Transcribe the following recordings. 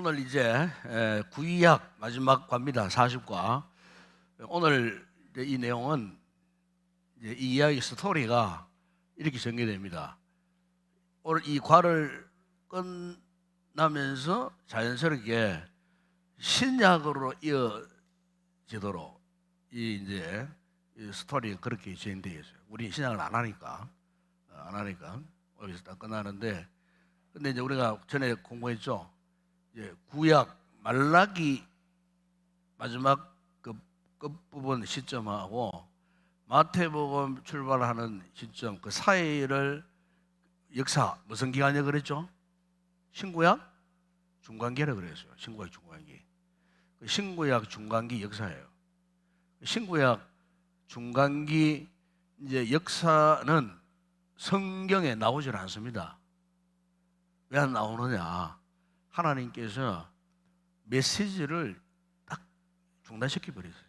오늘 이제 구약 마지막 과입니다. 40과. 오늘 이 내용은 이제 이 이야기 스토리가 이렇게 전개됩니다. 오늘 이 과를 끝나면서 자연스럽게 신약으로 이어지도록 이 스토리가 그렇게 진행되어 있어요. 우리 신약을 안 하니까 여기서 딱 끝나는데, 근데 이제 우리가 전에 공부했죠. 이제 구약 말라기 마지막 그 끝부분 시점하고 마태복음 출발하는 시점 그 사이를 역사 무슨 기간이라 그랬죠? 신구약 중간기라 그랬어요. 신구약 중간기. 그 신구약 중간기 역사예요. 신구약 중간기 이제 역사는 성경에 나오질 않습니다. 왜 안 나오느냐? 하나님께서 메시지를 딱 중단시켜 버렸어요.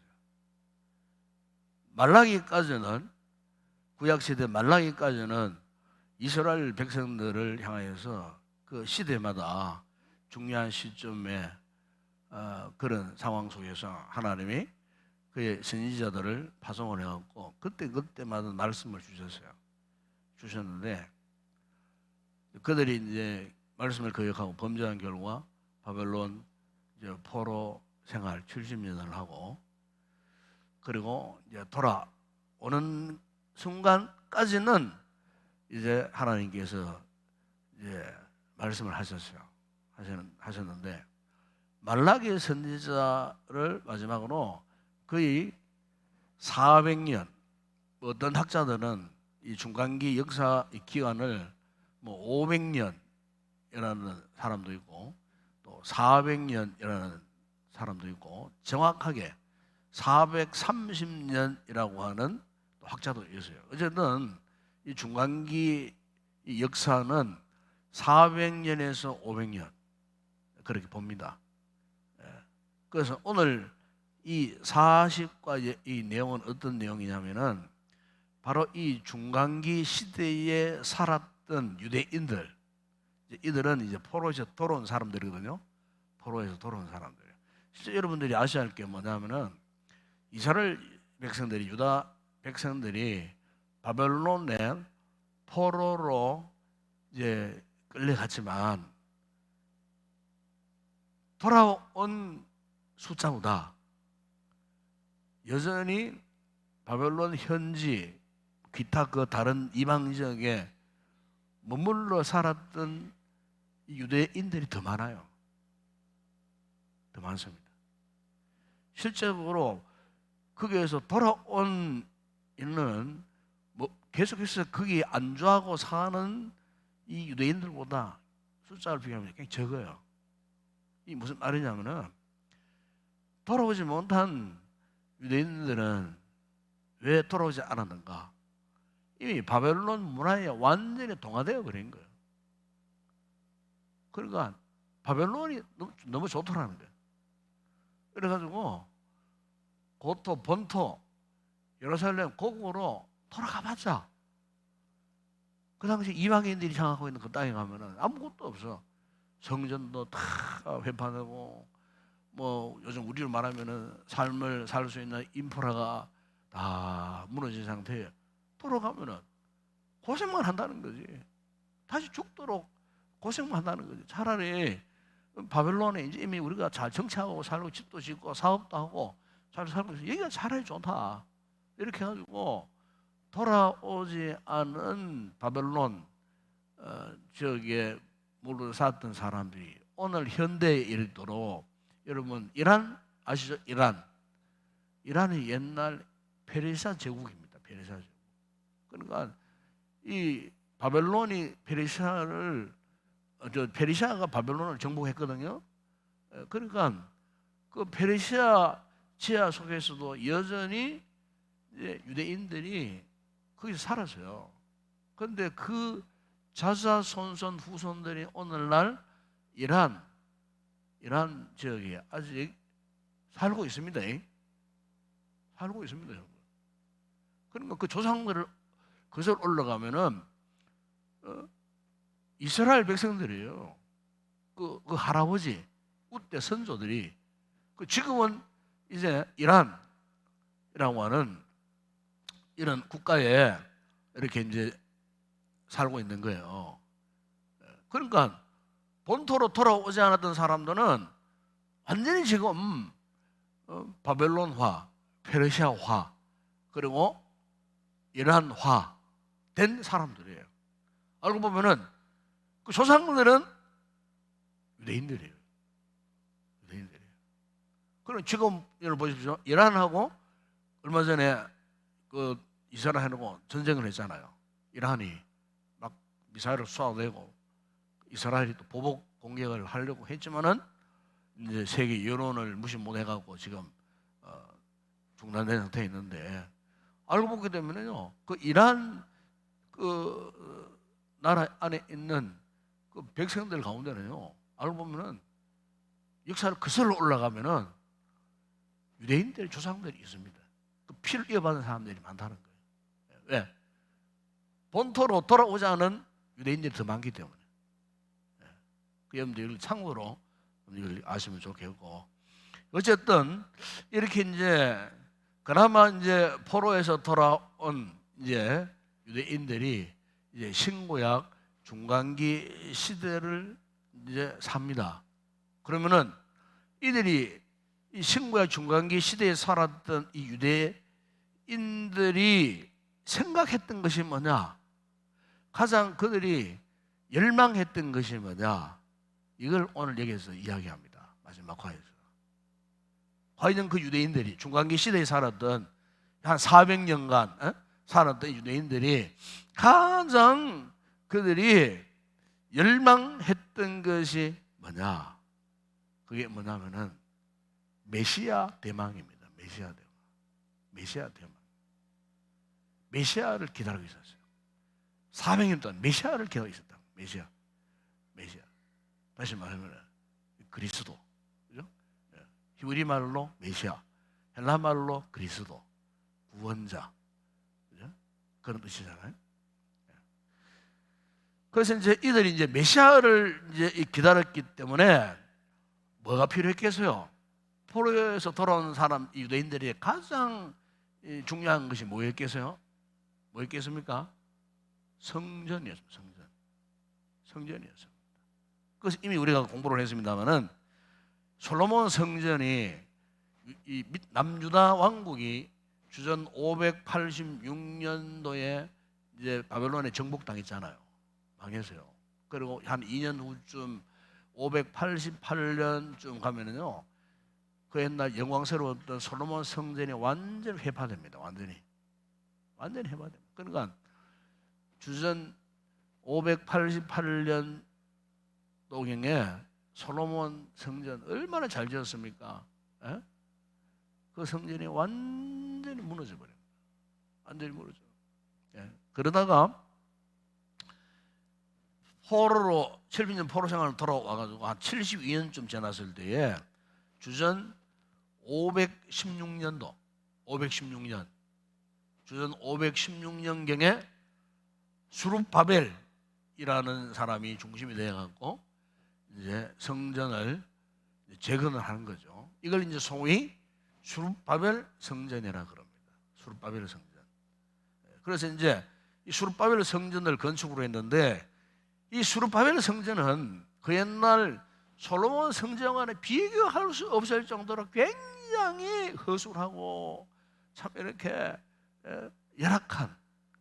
말라기까지는, 구약시대 말라기까지는 이스라엘 백성들을 향하여서 그 시대마다 중요한 시점에 그런 상황 속에서 하나님이 그의 선지자들을 파송을 해갖고 그때마다 말씀을 주셨는데, 그들이 이제 말씀을 거역하고 범죄한 결과 바벨론 이제 포로 생활 70년을 하고, 그리고 이제 돌아오는 순간까지는 이제 하나님께서 이제 말씀을 하셨는데, 말라기 선지자를 마지막으로 거의 400년, 어떤 학자들은 이 중간기 역사 기간을 뭐 500년이라는 사람도 있고 또 400년이라는 사람도 있고 정확하게 430년이라고 하는 학자도 있어요. 어쨌든 이 중간기 이 역사는 400년에서 500년 그렇게 봅니다. 그래서 오늘 이 40과 이 내용은 어떤 내용이냐면은 바로 이 중간기 시대에 살았던 유대인들, 이들은 이제 포로에서 돌아온 사람들이거든요. 포로에서 돌아온 사람들. 실제 여러분들이 아셔야 할 게 뭐냐면은 이스라엘 백성들이, 유다 백성들이 바벨론에 포로로 이제 끌려갔지만 돌아온 숫자보다 여전히 바벨론 현지 기타 그 다른 이방 지역에 머물러 살았던 유대인들이 더 많아요. 더 많습니다. 실제로 거기에서 돌아온 이는 뭐 계속해서 거기 안주하고 사는 이 유대인들보다 숫자를 비교하면 굉장히 적어요. 이 무슨 말이냐면은 돌아오지 못한 유대인들은 왜 돌아오지 않았는가? 이미 바벨론 문화에 완전히 동화되어 버린 거예요. 그러니까 바벨론이 너무 좋더라는 거예요. 그래가지고 고토, 본토, 예루살렘 고국으로 돌아가봤자 그 당시 이방인들이 장악하고 있는 그 땅에 가면은 아무것도 없어. 성전도 다 회파되고 뭐 요즘 우리로 말하면은 삶을 살 수 있는 인프라가 다 무너진 상태에 돌아가면은 고생만 한다는 거지. 다시 죽도록 고생만 한다는 거지. 차라리 바벨론에 이제 이미 우리가 잘 정착하고 살고 집도 짓고 사업도 하고 잘 살고 있어. 여기가 차라리 좋다. 이렇게 해가지고 돌아오지 않은 바벨론 지역에 물로 살았던 사람들이 오늘 현대에 이르도록, 여러분 이란 아시죠? 이란이 옛날 페르시아 제국입니다. 페르시아 제국. 그러니까 이 바벨론이 페르시아가 바벨론을 정복했거든요. 그러니까 그 페르시아 지하 속에서도 여전히 이제 유대인들이 거기서 살았어요. 그런데 그 자자손손 후손들이 오늘날 이란 지역에 아직 살고 있습니다. 살고 있습니다, 여러분. 그러니까 그 조상들을 그것을 올라가면은 이스라엘 백성들이에요. 그 할아버지 우대 선조들이 지금은 이제 이란이라고 하는 이런 국가에 이렇게 이제 살고 있는 거예요. 그러니까 본토로 돌아오지 않았던 사람들은 완전히 지금 바벨론화, 페르시아화, 그리고 이란화 된 사람들이에요. 알고 보면은 그 조상들은 유대인들이에요. 유대인들이에요. 그럼 지금 여러분 보십시오. 이란하고 얼마 전에 그 이스라엘하고 전쟁을 했잖아요. 이란이 막 미사일을 쏘아대고 이스라엘이 또 보복 공격을 하려고 했지만은 이제 세계 여론을 무시 못해갖고 지금 중단된 상태에 있는데, 알고 보게 되면요, 그 이란 그 나라 안에 있는 그 백성들 가운데는요, 알고 보면은 역사를 거슬러 올라가면은 유대인들 조상들이 있습니다. 그 피를 이어받은 사람들이 많다는 거예요. 왜? 본토로 돌아오지 않은 유대인들이 더 많기 때문에. 그 여러분들 참고로 이걸 아시면 좋겠고, 어쨌든 이렇게 이제 그나마 이제 포로에서 돌아온 이제 유대인들이 이제 신구약 중간기 시대를 이제 삽니다. 그러면은 이들이 이 신구약 중간기 시대에 살았던 이 유대인들이 생각했던 것이 뭐냐? 가장 그들이 열망했던 것이 뭐냐? 이걸 오늘 여기서 이야기합니다. 마지막 화에서. 과연 그 유대인들이 중간기 시대에 살았던 한 400년간 살았던 유대인들이 가장 그들이 열망했던 것이 뭐냐? 그게 뭐냐면은 메시아 대망입니다. 메시아 대망. 메시아 대망. 메시아를 기다리고 있었어요. 400년 동안 메시아를 기다리고 있었다. 메시아. 메시아. 다시 말하면 그리스도. 그죠? 히브리 말로 메시아, 헬라 말로 그리스도, 구원자. 그죠? 그런 뜻이잖아요. 그래서 이제 이들이 이제 메시아를 이제 기다렸기 때문에 뭐가 필요했겠어요? 포로에서 돌아온 사람 유대인들이 가장 중요한 것이 뭐였겠어요? 뭐였겠습니까? 성전이었습니다. 성전. 성전이었습니다. 그래서 이미 우리가 공부를 했습니다만은 솔로몬 성전이 이 남유다 왕국이 주전 586년도에 이제 바벨론에 정복당했잖아요. 망했어요. 그리고 한 2년 후쯤 588년쯤 가면은요, 그 옛날 영광스러웠던 솔로몬 성전이 완전히 회파됩니다. 완전히 회파됩니다. 그러니까 주전 588년 도경에 솔로몬 성전 얼마나 잘 지었습니까? 에? 그 성전이 완전히 무너져 버립니다. 완전히 무너져. 예. 그러다가 포로로 70년 포로 생활을 돌아와가지고 한 72년쯤 지났을 때에 주전 516년도, 516년, 주전 516년경에 수룹바벨이라는 사람이 중심이 되어갖고 이제 성전을 재건을 하는 거죠. 이걸 이제 소위 수룹바벨 성전이라 그럽니다. 수룹바벨 성전. 그래서 이제 이 수룹바벨 성전을 건축으로 했는데, 이 수룹바벨 성전은 그 옛날 솔로몬 성전과는 비교할 수 없을 정도로 굉장히 허술하고 참 이렇게 열악한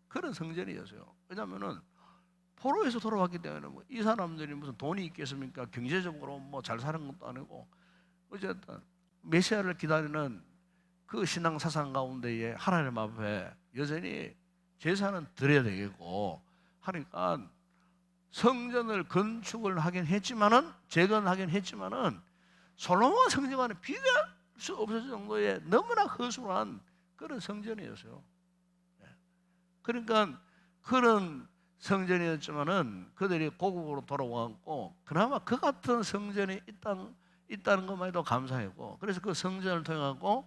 그런 성전이었어요. 왜냐하면은 포로에서 돌아왔기 때문에 뭐 이 사람들이 무슨 돈이 있겠습니까? 경제적으로 뭐 잘 사는 것도 아니고, 어쨌든 메시아를 기다리는 그 신앙 사상 가운데에 하나님 앞에 여전히 제사는 드려야 되겠고 하니까 성전을 건축을 하긴 했지만은, 재건하긴 했지만은 솔로몬 성전과는 비교할 수 없을 정도의 너무나 허술한 그런 성전이었어요. 그러니까 그런 성전이었지만은 그들이 고국으로 돌아왔고, 그나마 그 같은 성전이 있다는 것만 해도 감사했고, 그래서 그 성전을 통해서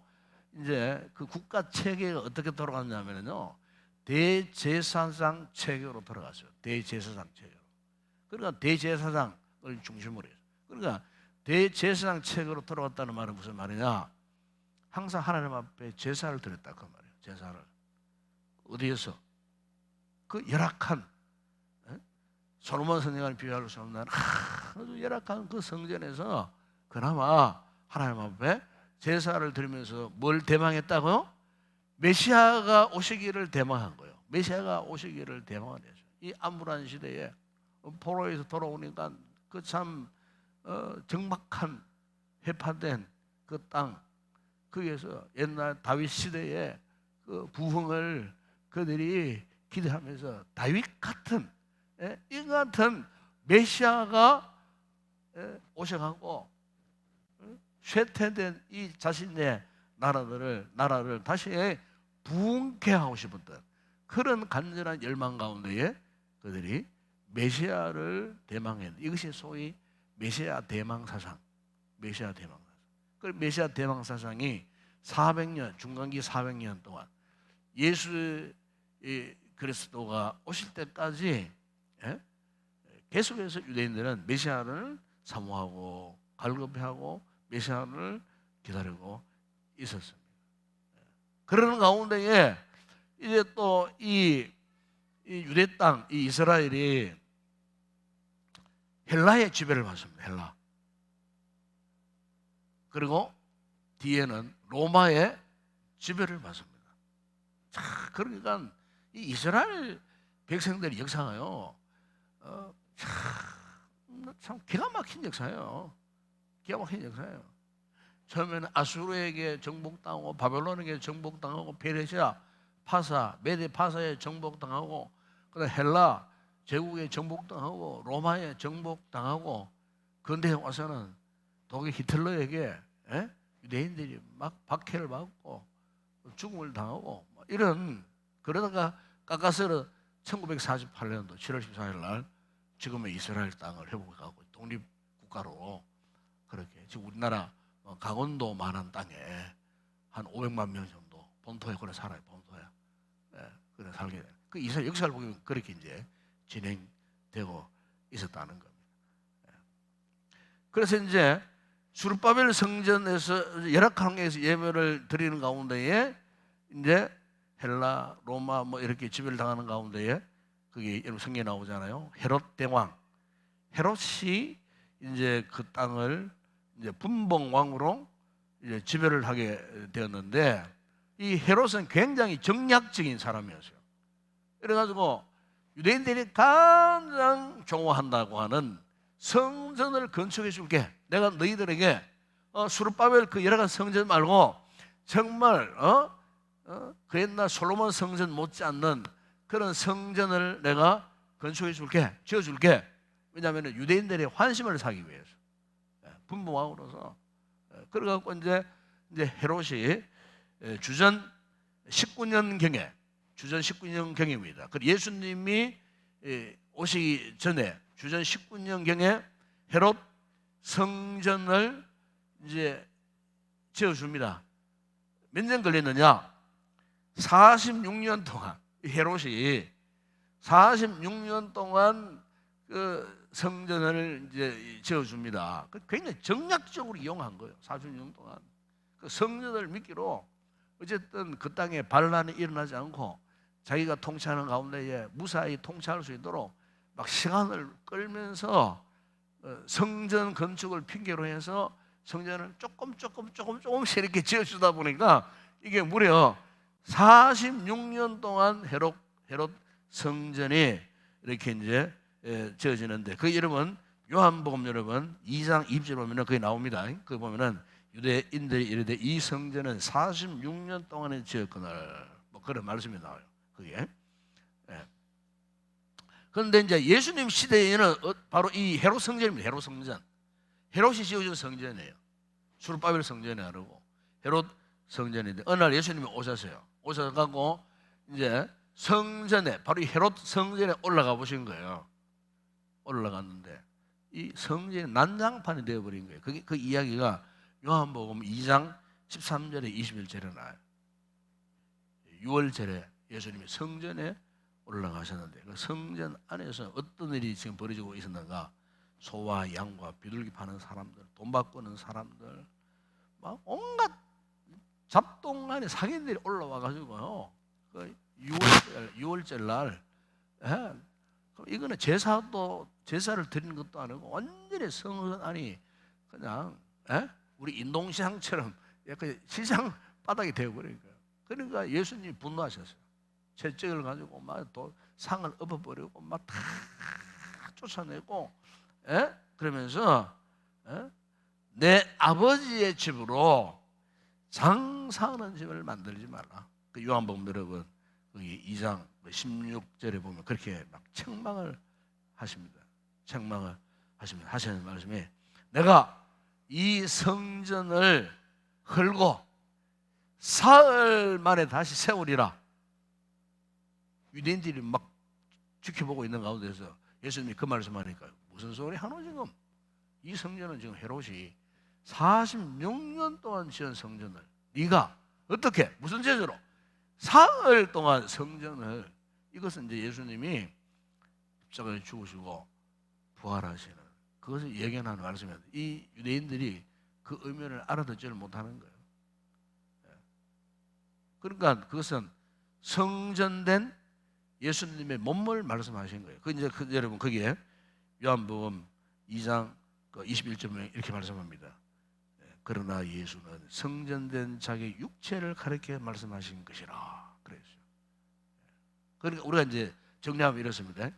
이제 그 국가 체계가 어떻게 돌아갔냐면요, 대제사장 체계로 돌아갔어요. 대제사장 체계로. 그러니까 대제사장을 중심으로 해서, 그러니까 대제사장 책으로 돌아왔다는 말은 무슨 말이냐? 항상 하나님 앞에 제사를 드렸다 그 말이에요. 제사를 어디에서? 그 열악한 솔로몬 성전을 비유할 수 없는 아주 열악한 그 성전에서 그나마 하나님 앞에 제사를 드리면서 뭘 대망했다고요? 메시아가 오시기를 대망한 거예요. 메시아가 오시기를 대망한 거죠. 이 암울한 시대에 포로에서 돌아오니까 그 참 적막한 해파된 그 땅, 거기에서 옛날 다윗 시대의 그 부흥을 그들이 기대하면서 다윗 같은 이 같은 메시아가 오셔가고 쇠퇴된 이 자신의 나라를 다시 부흥케 하고 싶었던 그런 간절한 열망 가운데에 그들이 메시아를 대망했는 이것이 소위 메시아 대망 사상, 메시아 대망 사상. 그 메시아 대망 사상이 400년 중간기 400년 동안 예수 그리스도가 오실 때까지 계속해서 유대인들은 메시아를 사모하고 갈급해하고 메시아를 기다리고 있었습니다. 그러는 가운데에 이제 또 이 유대 땅, 이 이스라엘이 헬라의 지배를 받습니다. 헬라. 그리고 뒤에는 로마의 지배를 받습니다. 자, 그러니까 이 이스라엘 백성들의 역사가요, 참 기가 막힌 역사예요. 기가 막힌 역사예요. 처음에는 아수르에게 정복당하고 바벨론에게 정복당하고 페르시아, 파사, 메데 파사에 정복당하고 그다음 헬라 제국에 정복당하고 로마에 정복당하고 근대에 와서는 독일 히틀러에게 유대인들이 막 박해를 받고 죽음을 당하고 이런 그러다가 깎아서는 1948년도 7월 14일 날 지금의 이스라엘 땅을 회복하고 독립국가로 그렇게 지금 우리나라 강원도만한 땅에 한 500만 명 정도 본토에 그래 살아요. 본토에 그래 살게 돼. 그 이스라엘 역사를 보면 그렇게 이제 진행되고 있었다는 겁니다. 그래서 이제 수르바벨 성전에서 열악한 환경에서 예배를 드리는 가운데에 이제 헬라, 로마 뭐 이렇게 지배를 당하는 가운데에 그게 여러분 성경에 나오잖아요. 헤롯 대왕, 헤롯이 이제 그 땅을 이제 분봉 왕으로 이제 지배를 하게 되었는데 이 헤롯은 굉장히 정략적인 사람이었어요. 그래가지고 유대인들이 가장 좋아한다고 하는 성전을 건축해 줄게. 내가 너희들에게 수르바벨 그 여러 가지 성전 말고 정말 그 옛날 솔로몬 성전 못지않는 그런 성전을 내가 건축해 줄게, 지어 줄게. 왜냐하면 유대인들의 환심을 사기 위해서 분봉왕으로서 그래갖고 이제 헤롯이 주전 19년경입니다. 그 예수님이 오시기 전에 주전 19년경에 헤롯 성전을 이제 지어줍니다. 몇 년 걸렸느냐? 46년 동안 헤롯이 46년 동안 그 성전을 이제 지어줍니다. 굉장히 정략적으로 이용한 거예요. 46년 동안 그 성전을 미끼로 어쨌든 그 땅에 반란이 일어나지 않고 자기가 통치하는 가운데에 무사히 통치할 수 있도록 막 시간을 끌면서 성전 건축을 핑계로 해서 성전을 조금씩 이렇게 지어주다 보니까 이게 무려 46년 동안 헤롯 성전이 이렇게 이제 지어지는데 그 이름은 요한복음 여러분 2장 20절 보면은 거기 나옵니다. 그 보면은 유대인들이 이르되 이 성전은 46년 동안에 지었거늘 뭐 그런 말씀이 나와요. 그게. 그런데 이제 예수님 시대에는 바로 이 헤롯 성전입니다. 헤롯 성전. 헤롯이 지어준 성전이에요. 수르바벨 성전이 아니고 헤롯 성전인데 어느 날 예수님이 오셨어요. 오셔가고 이제 성전에 바로 이 헤롯 성전에 올라가 보신 거예요. 올라갔는데 이 성전이 난장판이 되어버린 거예요. 그 이야기가 요한복음 2장 13절에 21절에 나와요. 6월절에 예수님이 성전에 올라가셨는데 그 성전 안에서 어떤 일이 지금 벌어지고 있었는가? 소와 양과 비둘기 파는 사람들, 돈 바꾸는 사람들, 막 온갖 잡동안에 상인들이 올라와 가지고요. 그 6월절 날, 예, 이거는 제사를 드리는 것도 아니고 완전히 성전 안이 그냥, 예? 우리 인동시장처럼 약간 시장 바닥이 되어버리니까요. 그러니까 예수님이 분노하셨어요. 채찍을 가지고 막 또 상을 엎어버리고 막 다 쫓아내고, 예? 그러면서, 예? 내 아버지의 집으로 장사하는 집을 만들지 말라. 그 요한복음 여러분 거기 2장 16절에 보면 그렇게 막 책망을 하십니다. 책망을 하십니다. 하시는 말씀이, 내가 이 성전을 헐고 사흘 만에 다시 세우리라. 유대인들이 막 지켜보고 있는 가운데서 예수님이 그 말씀하니까 무슨 소리 하노 지금? 이 성전은 지금 헤롯이 46년 동안 지은 성전을 네가 어떻게 무슨 죄로 사흘 동안 성전을, 이것은 이제 예수님이 십자가에 죽으시고 부활하시는 그것을 예견하는 말씀입니다. 이 유대인들이 그 의미를 알아듣지를 못하는 거예요. 그러니까 그것은 성전된 예수님의 몸을 말씀하신 거예요. 그 이제 여러분 거기에 요한복음 2장 21절에 이렇게 말씀합니다. 그러나 예수는 성전된 자기 육체를 가리켜 말씀하신 것이라 그랬어요. 그러니까 우리가 이제 정리하면 이렇습니다.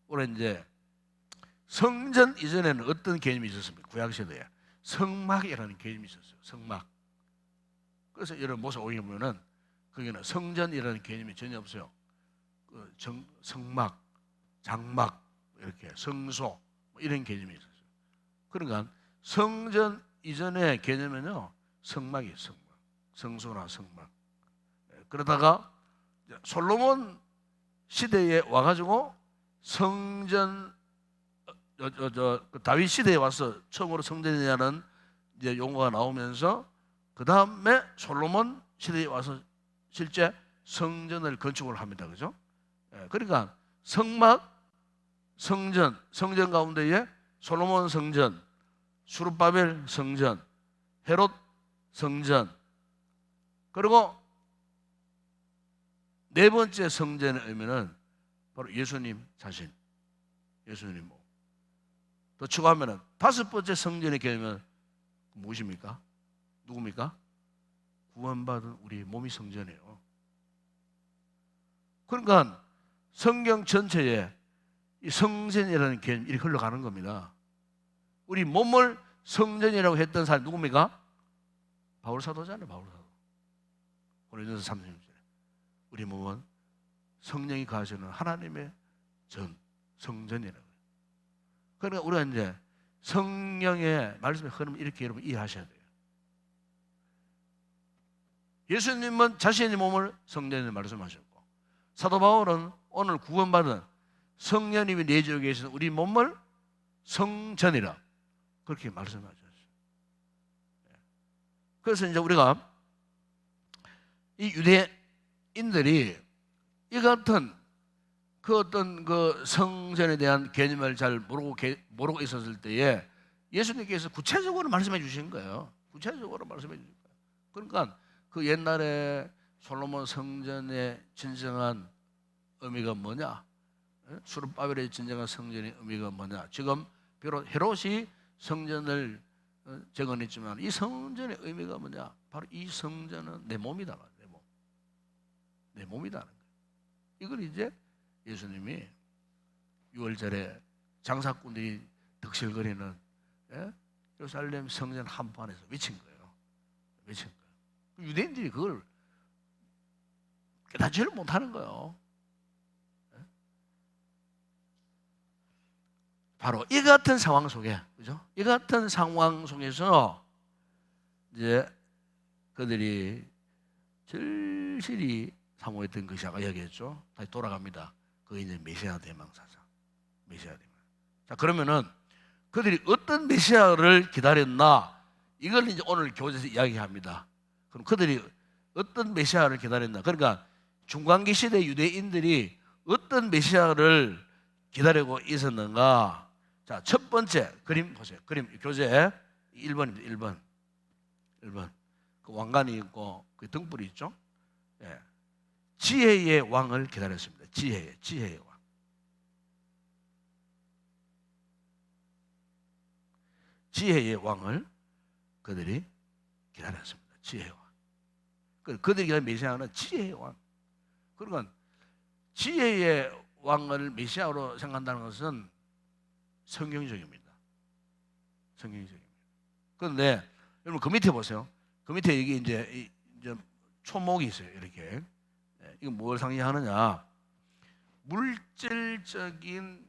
우리가 이제 성전 이전에는 어떤 개념이 있었습니까? 구약 시대에 성막이라는 개념이 있었어요. 성막. 그래서 여러분 모세오경에 보면은 거기는 성전이라는 개념이 전혀 없어요. 성막, 장막, 이렇게 성소 이런 개념이 있었어요. 그러니까 성전 이전의 개념은요 성막이에요. 성막, 성소나 성막. 그러다가 솔로몬 시대에 와가지고 성전 다윗 시대에 와서 처음으로 성전이라는 이제 용어가 나오면서 그 다음에 솔로몬 시대에 와서 실제 성전을 건축을 합니다. 그죠? 그러니까 성막, 성전 가운데에 솔로몬 성전, 수르바벨 성전, 헤롯 성전, 그리고 네 번째 성전의 의미는 바로 예수님 자신, 예수님 몸. 더 추가하면은 다섯 번째 성전의 개념은 무엇입니까? 누굽니까? 구원받은 우리 몸이 성전이에요. 그러니까 성경 전체에 이 성전이라는 개념이 이렇게 흘러가는 겁니다. 우리 몸을 성전이라고 했던 사람이 누굽니까? 바울 사도잖아요. 바울 사도. 고린도서 3장에 우리 몸은 성령이 거하시는 하나님의 성전이라고. 그러니까 우리가 이제 성령의 말씀의 흐름을 이렇게 여러분 이해하셔야 돼요. 예수님은 자신의 몸을 성전이라고 말씀하셨고, 사도 바울은 오늘 구원받은 성령님이 내주어 계신 우리 몸을 성전이라 그렇게 말씀하셨어요. 그래서 이제 우리가 이 유대인들이 이 같은 그 어떤 그 성전에 대한 개념을 잘 모르고 있었을 때에 예수님께서 구체적으로 말씀해 주신 거예요. 구체적으로 말씀해 주신 거예요. 그러니까 그 옛날에 솔로몬 성전의 진정한 의미가 뭐냐? 수르바벨의 진정한 성전의 의미가 뭐냐? 지금 비록 헤롯이 성전을 재건했지만 이 성전의 의미가 뭐냐? 바로 이 성전은 내 몸이다. 내 몸. 내 몸이다는 거예요. 이걸 이제 예수님이 6월절에 장사꾼들이 득실거리는 예루살렘 성전 한복판에서 외친 거예요. 외친 거예요. 유대인들이 그걸 깨닫지를 못하는 거예요. 바로 이 같은 상황 속에, 그죠? 이 같은 상황 속에서 이제 그들이 절실히 사모했던 것이 아까 얘기했죠. 다시 돌아갑니다. 그게 이제 메시아 대망사자. 메시아 대망. 자, 그러면은 그들이 어떤 메시아를 기다렸나? 이걸 이제 오늘 교재에서 이야기합니다. 그럼 그들이 어떤 메시아를 기다렸나? 그러니까 중간기 시대 유대인들이 어떤 메시아를 기다리고 있었는가? 자, 첫 번째 그림 보세요. 그림 교재 1번입니다. 1번. 그 왕관이 있고 그 등불이 있죠. 예. 지혜의 왕을 기다렸습니다. 지혜의 왕. 지혜의 왕을 그들이 기다렸습니다. 지혜의 왕. 그들이 기다린 메시아는 지혜의 왕. 그러니까 지혜의 왕을 메시아로 생각한다는 것은 성경적입니다. 성경적입니다. 그런데 여러분 그 밑에 보세요. 그 밑에 이게 이제 초목이 있어요. 이렇게. 이건 뭘 상징하느냐? 물질적인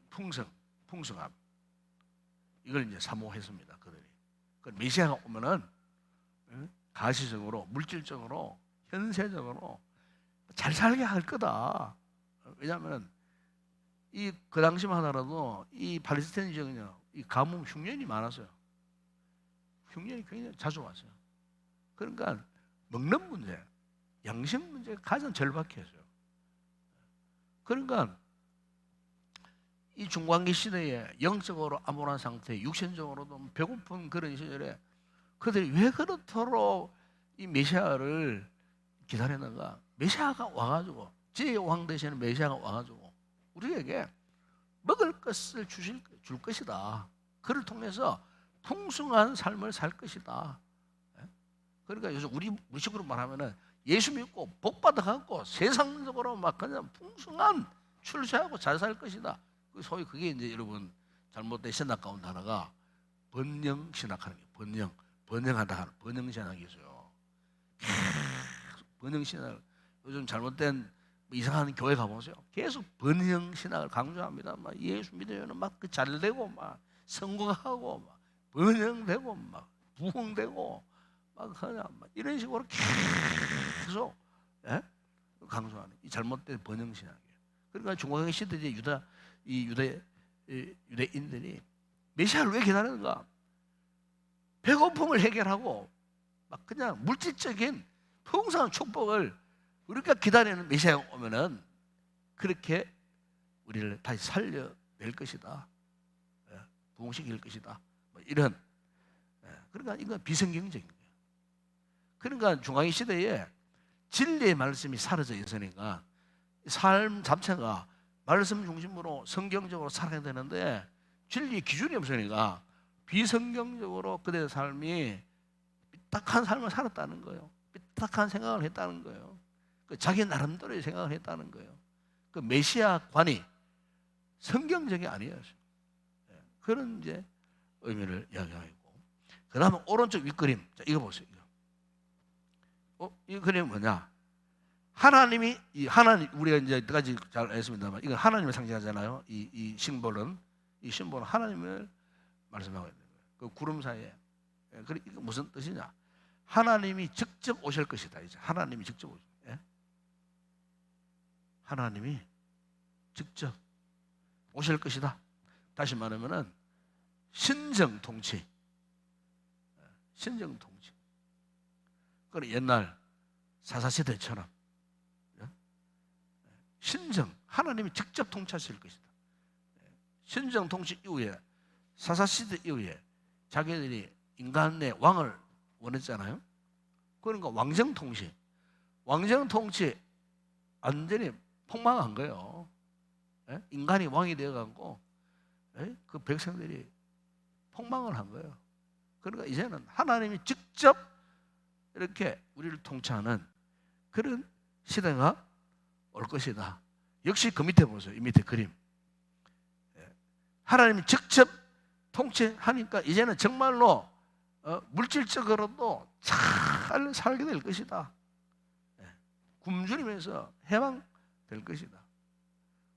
풍성함. 이걸 이제 사모했습니다. 그들이. 그 메시아가 오면은 가시적으로, 물질적으로, 현세적으로 잘 살게 할 거다. 왜냐하면 그 당시만 하더라도 이 팔레스타인 지역은요, 이 가뭄 흉년이 많았어요. 흉년이 굉장히 자주 왔어요. 그러니까 먹는 문제, 양식 문제가 가장 절박했어요. 그러니까 이 중간기 시대에 영적으로 암울한 상태, 육신적으로도 배고픈 그런 시절에 그들이 왜 그렇도록 이 메시아를 기다렸는가? 메시아가 와가지고, 지혜의 왕 되시는 메시아가 와가지고 우리에게 먹을 것을 줄 것이다. 그를 통해서 풍성한 삶을 살 것이다. 그러니까 요즘 우리 식으로 말하면은 예수 믿고 복 받아갖고 세상적으로 막 그냥 풍성한 출세하고 잘 살 것이다. 소위 그게 이제 여러분 잘못된 신학 가운데 하나가 번영 신학하는 게 번영하다 하는 번영 신학이 있어요. 번영 신학 요즘 잘못된 이상한 교회 가보세요. 계속 번영 신학을 강조합니다. 막 예수 믿으면 막 그 잘되고 막 성공하고 막 번영되고 막 부흥되고 막 그냥 막 이런 식으로 계속 강조하는 이 잘못된 번영 신학이에요. 그러니까 중간기 시대 이제 유대인들이 메시아를 왜 기다리는가? 배고픔을 해결하고 막 그냥 물질적인 풍성한 축복을 우리가 기다리는 메시아가 오면은 그렇게 우리를 다시 살려낼 것이다. 부흥시킬 것이다. 뭐 이런. 그러니까 이건 비성경적인 거예요. 그러니까 중간기 시대에 진리의 말씀이 사라져 있으니까 삶 자체가 말씀 중심으로 성경적으로 살아야 되는데 진리의 기준이 없으니까 비성경적으로 그들의 삶이 삐딱한 삶을 살았다는 거예요. 삐딱한 생각을 했다는 거예요. 자기 나름대로의 생각을 했다는 거예요. 그 메시아관이 성경적이 아니었어요. 그런 이제 의미를 이야기하고, 그 다음에 오른쪽 윗그림, 자 이거 보세요. 이 그림은 뭐냐? 하나님 우리가 이제 여기까지 잘 알겠습니다만 이건 하나님을 상징하잖아요. 이 심볼은 하나님을 말씀하고 있는 거예요. 그 구름 사이에. 그래 이거 무슨 뜻이냐? 하나님이 직접 오실 것이다. 이제 하나님이 직접 오실. 하나님이 직접 오실 것이다. 다시 말하면은 신정 통치. 그래 옛날 사사시대처럼 신정 하나님이 직접 통치하실 것이다. 신정 통치 이후에 사사시대 이후에 자기들이 인간의 왕을 원했잖아요. 그러니까 왕정 통치 완전히 폭망한 거예요. 인간이 왕이 되어가고 그 백성들이 폭망을 한 거예요. 그러니까 이제는 하나님이 직접 이렇게 우리를 통치하는 그런 시대가 올 것이다. 역시 그 밑에 보세요. 이 밑에 그림. 하나님이 직접 통치하니까 이제는 정말로 물질적으로도 잘 살게 될 것이다. 굶주리면서 해방될 것이다.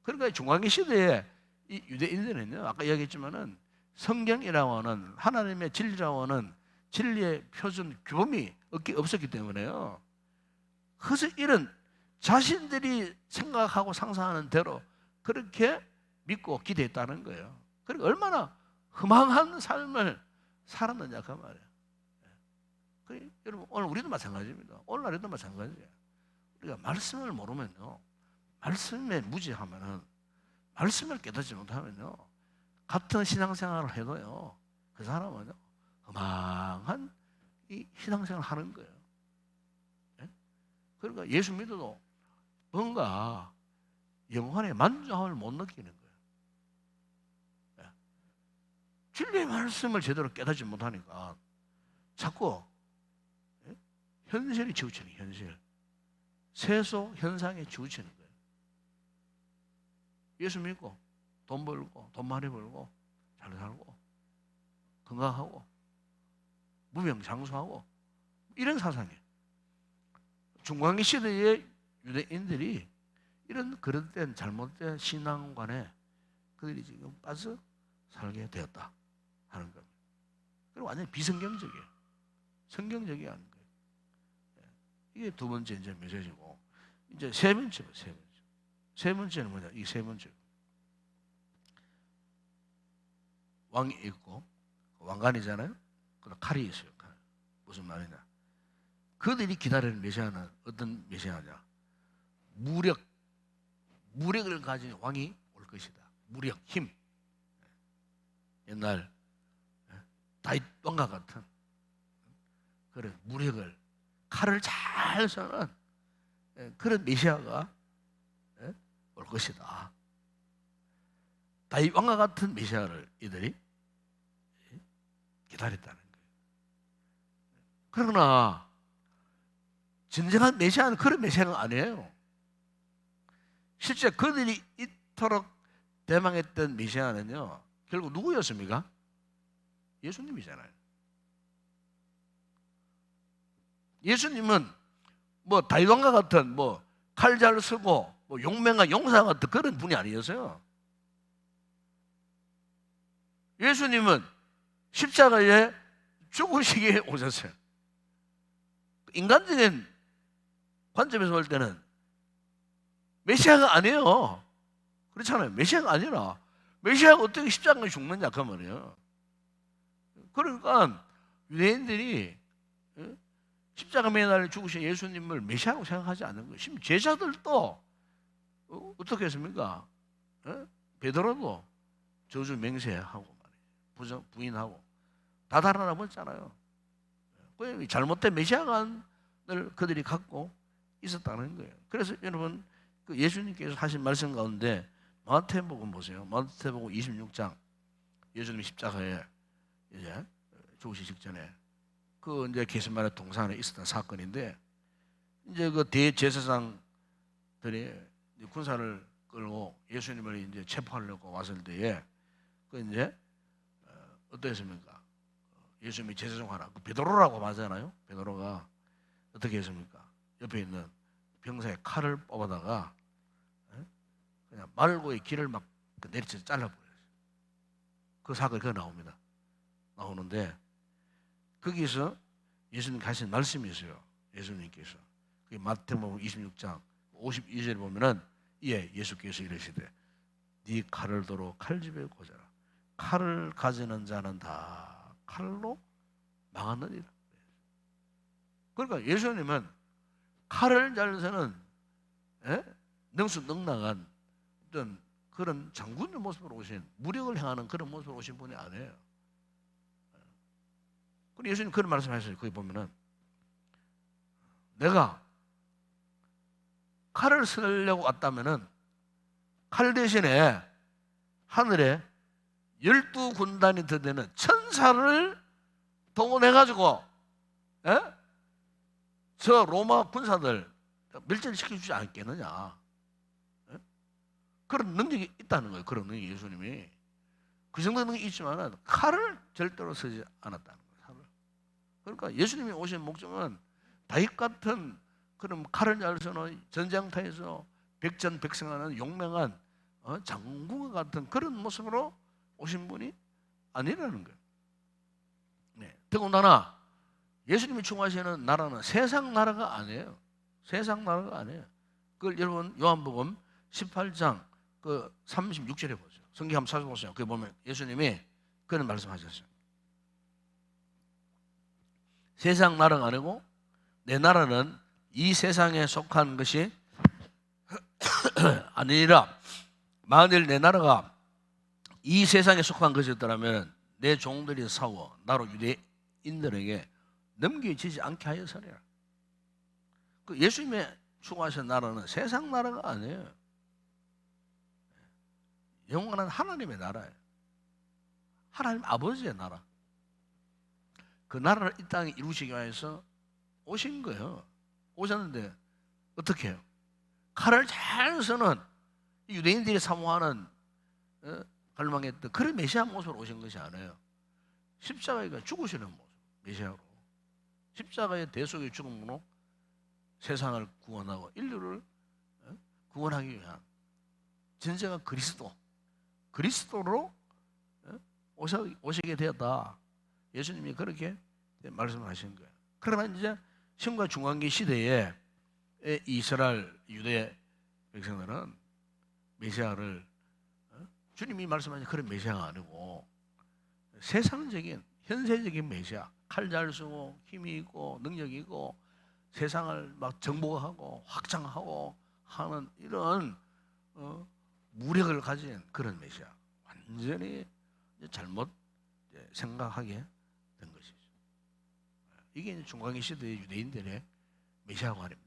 그러니까 중간기 시대에 이 유대인들은요, 아까 이야기했지만은 성경이라고 하는 하나님의 진리라고 하는 진리의 표준 규범이 없었기 때문에요. 그래서 이런 자신들이 생각하고 상상하는 대로 그렇게 믿고 기대했다는 거예요. 그러니까 얼마나 허망한 삶을 살았느냐 그 말이에요. 여러분 오늘 우리도 마찬가지입니다. 오늘날에도 마찬가지예요. 우리가 말씀을 모르면요, 말씀에 무지하면은, 말씀을 깨닫지 못하면요, 같은 신앙생활을 해도요, 그 사람은요 허망한 이 신앙생활을 하는 거예요. 예? 그러니까 예수 믿어도 뭔가 영혼의 만족함을 못 느끼는 거예요. 예? 진리의 말씀을 제대로 깨닫지 못하니까 자꾸 현실이 치우치는 거예요. 현실, 세속 현상에 치우치는 거예요. 예수 믿고 돈 벌고 돈 많이 벌고 잘 살고 건강하고 무병장수하고 이런 사상이에요. 중간기 시대의 유대인들이 이런 그릇된 잘못된 신앙관에 그들이 지금 빠져 살게 되었다 하는 겁니다. 그리고 완전히 비성경적이에요. 성경적이 아닌 거예요. 이게 두 번째 이제 메시지고, 이제 세 번째로 세 번째는 뭐냐? 이 세 번째 왕이 있고 왕관이잖아요. 그다음 칼이 있어요. 칼. 무슨 말이냐? 그들이 기다리는 메시아는 어떤 메시아냐? 무력을 가진 왕이 올 것이다. 무력, 힘. 옛날 다윗 왕과 같은 그런 무력을, 칼을 잘 쏘는 그런 메시아가 올 것이다. 다윗 왕과 같은 메시아를 이들이 기다렸다는 거예요. 그러나 진정한 메시아는 그런 메시아가 아니에요. 실제 그들이 이토록 대망했던 메시아는요, 결국 누구였습니까? 예수님이잖아요. 예수님은 뭐 다윗 왕과 같은 뭐 칼 잘 쓰고 뭐 용맹한 용사 같은 그런 분이 아니었어요. 예수님은 십자가에 죽으시기에 오셨어요. 인간적인 관점에서 볼 때는 메시아가 아니에요. 그렇잖아요. 메시아가 아니라 메시아가 어떻게 십자가에 죽느냐 그 말이에요. 그러니까 유대인들이 십자가 매달려 죽으신 예수님을 메시아라고 생각하지 않는 거예요. 심지어 제자들도 어떻게 했습니까? 베드로도 저주 맹세하고 부인하고 다 달아나버렸잖아요. 잘못된 메시아관을 그들이 갖고 있었다는 거예요. 그래서 여러분 그 예수님께서 하신 말씀 가운데 마태복음 보세요. 마태복음 26장 예수님 십자가에 이제 죽으시기 직전에 그 이제 게세마네 동산에 있었던 사건인데, 이제 그 대제사장들이 군사를 끌고 예수님을 이제 체포하려고 왔을 때에 그 이제 어떻습니까? 예수님이 제사장 하나, 그 베드로라고 하잖아요. 베드로가 어떻게 했습니까? 옆에 있는 병사의 칼을 뽑아다가 그냥 말고의 길을 막 내리쳐 잘라버렸어요. 그 사건이 그 나옵니다. 나오는데 거기서 예수님 하신 말씀이 있어요. 예수님께서 그게 마태복음 26장 52절에 보면은 예수께서 이르시되 네 칼을 도로 칼집에 꽂아라. 칼을 가지는 자는 다 칼로 망하느니라. 그러니까 예수님은 칼을 잘 쓰는 능수능란한 어떤 그런 장군의 모습으로 오신, 무력을 행하는 그런 모습으로 오신 분이 아니에요. 그리고 예수님 그런 말씀하셨어요. 거기 보면은 내가 칼을 쓰려고 왔다면은 칼 대신에 하늘에 12군단이 더 되는 천사를 동원해가지고 저 로마 군사들 멸절시켜주지 않겠느냐. 그런 능력이 있다는 거예요. 그런 능력이 예수님이. 그 정도 능력이 있지만 칼을 절대로 쓰지 않았다는 거예요. 칼을. 그러니까 예수님이 오신 목적은 다윗 같은 그런 칼을 잘 쓰는 전장터에서 백전백승하는 용맹한 장군 같은 그런 모습으로 오신 분이 아니라는 거예요. 네. 더군다나 예수님이 충하시는 나라는 세상 나라가 아니에요. 세상 나라가 아니에요. 그걸 여러분 요한복음 18장 그 36절에 보세요. 성경 한번 찾아보세요. 거기 보면 예수님이 그런 말씀하셨어요. 세상 나라가 아니고 내 나라는 이 세상에 속한 것이 아니라 만일 내 나라가 이 세상에 속한 것이었더라면 내 종들이 싸워 나로 유대인들에게 넘겨지지 않게 하여서리라. 그 예수님의 추구하신 나라는 세상 나라가 아니에요. 영원한 하나님의 나라예요. 하나님 아버지의 나라. 그 나라를 이 땅에 이루시기 위해서 오신 거예요. 오셨는데 어떻게 해요? 칼을 잘 쓰는 유대인들이 사모하는 갈망했던 그런 메시아 모습으로 오신 것이 아니에요. 십자가가 죽으시는 모습, 메시아로. 십자가의 대속의 죽음으로 세상을 구원하고 인류를 구원하기 위한 진정한 그리스도로 오시게 되었다. 예수님이 그렇게 말씀을 하신 거예요. 그러나 이제 신과 중간기 시대에 이스라엘 유대 백성들은 메시아를 주님이 말씀하신 그런 메시아가 아니고 세상적인 현세적인 메시아, 칼 잘 쓰고 힘이 있고 능력이 있고 세상을 막 정복하고 확장하고 하는 이런 무력을 가진 그런 메시아, 완전히 잘못 생각하게 된 것이죠. 이게 중간기 시대의 유대인들의 메시아가 아닙니다.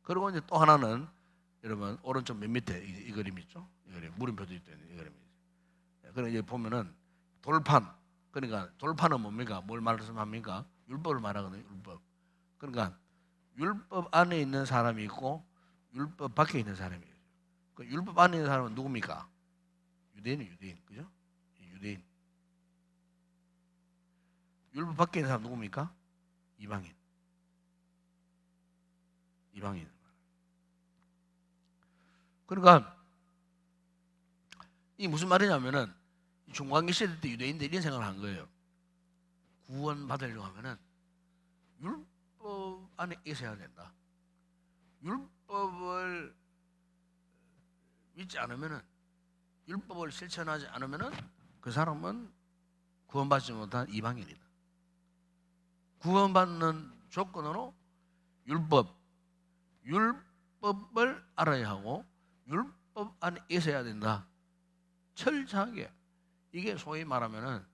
그리고 이제 또 하나는 여러분 오른쪽 맨 밑에 이 그림 있죠? 이 그림 물음표도 있는 이 그림이죠. 그리고 이제 보면은 돌판, 그러니까 돌판은 뭡니까? 뭘 말씀합니까? 율법을 말하거든요. 율법. 그러니까 율법 안에 있는 사람이 있고 율법 밖에 있는 사람이 있어요. 그 율법 안에 있는 사람은 누굽니까? 유대인은 유대인, 그죠? 유대인. 율법 밖에 있는 사람 누굽니까? 이방인. 이방인. 그러니까 이 무슨 말이냐면은 중간기 시대 때 유대인들이 이런 생각을 한 거예요. 구원 받으려고 하면은 율법 안에 있어야 된다. 율법을 믿지 않으면은, 율법을 실천하지 않으면은 그 사람은 구원받지 못한 이방인이다. 구원받는 조건으로 율법을 알아야 하고 율법 안에 있어야 된다. 철저하게. 이게 소위 말하면은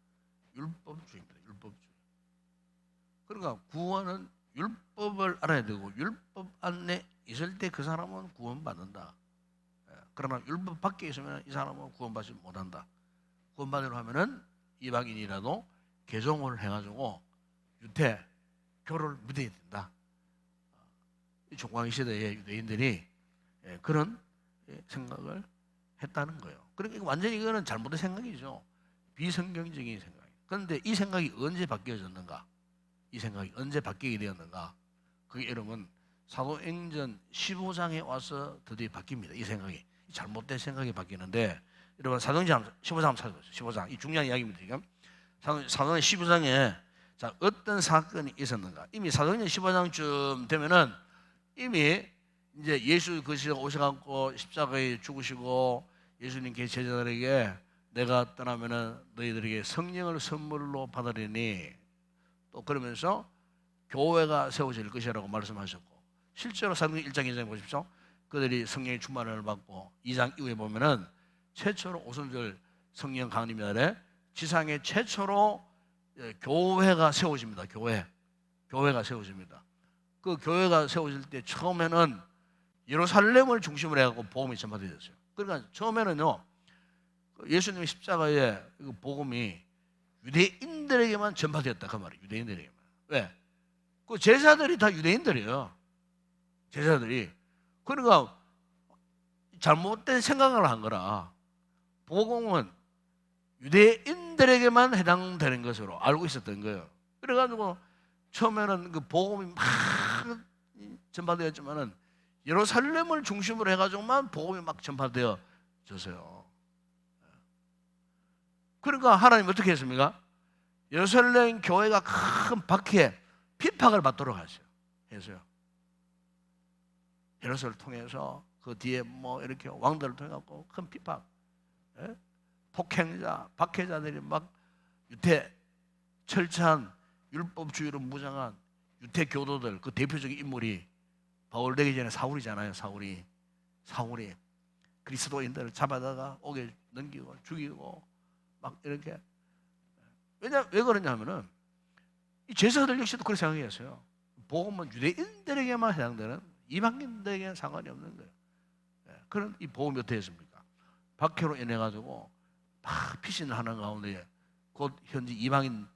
율법주의입니다. 율법주의. 그러니까 구원은 율법을 알아야 되고 율법 안에 있을 때 그 사람은 구원받는다. 그러나 율법 밖에 있으면 이 사람은 구원받지 못한다. 구원받으려 하면은 이방인이라도 개종을 해가지고 교를 믿어야 된다. 중간기 시대의 유대인들이 그런 생각을 했다는 거예요. 그러니까 완전히 이거는 잘못된 생각이죠. 비성경적인 생각. 그런데 이 생각이 언제 바뀌어졌는가? 이 생각이 언제 바뀌게 되었는가? 그 이름은 사도행전 15장에 와서 드디어 바뀝니다. 이 생각이. 잘못된 생각이 바뀌는데, 여러분 사도행전 15장 찾아보세요. 15장. 이 중요한 이야기입니다. 지금 사도행전 15장에 자, 어떤 사건이 있었는가? 이미 사도행전 15장쯤 되면은 이미 이제 예수 그리스도 오셔갖고 십자가에 죽으시고 예수님께 제자들에게 내가 떠나면은 너희들에게 성령을 선물로 받으리니, 또 그러면서 교회가 세워질 것이라고 말씀하셨고, 실제로 사도행전 1장 2장에 보십시오. 그들이 성령의 충만을 받고 2장 이후에 보면은 최초로 오순절 성령 강림 날에 지상에 최초로 교회가 세워집니다. 교회가 세워집니다. 그 교회가 세워질 때 처음에는 예루살렘을 중심으로 해갖고 복음이 전파되었어요. 그러니까 처음에는요, 예수님의 십자가의 복음이 유대인들에게만 전파되었다 그 말이에요. 유대인들에게만. 왜? 그 제자들이 다 유대인들이에요. 제자들이. 그러니까 잘못된 생각을 한 거라. 복음은 유대인들에게만 해당되는 것으로 알고 있었던 거예요. 그래가지고 처음에는 그 복음이 막 전파되었지만은 예루살렘을 중심으로 해가지고만 복음이 막 전파되어졌어요. 그러니까 하나님 어떻게 했습니까? 예루살렘 교회가 큰 박해, 핍박을 받도록 했어요. 헤롯을 통해서 그 뒤에 뭐 이렇게 왕들을 통해 갖고 큰 핍박, 폭행자, 박해자들이 막 철저한 율법주의로 무장한 유태 교도들, 그 대표적인 인물이 바울 되기 전에 사울이잖아요. 사울이 그리스도인들을 잡아다가 옥에 넘기고 죽이고 막 이렇게. 왜 그러냐면은 이 제사들 역시도 그렇게 생각했어요. 복음은 유대인들에게만 해당되는, 이방인들에게는 상관이 없는 거예요. 그런 이 복음이 어떻게 했습니까? 박해로 인해 가지고 막 피신을 하는 가운데 곧 현지 이방인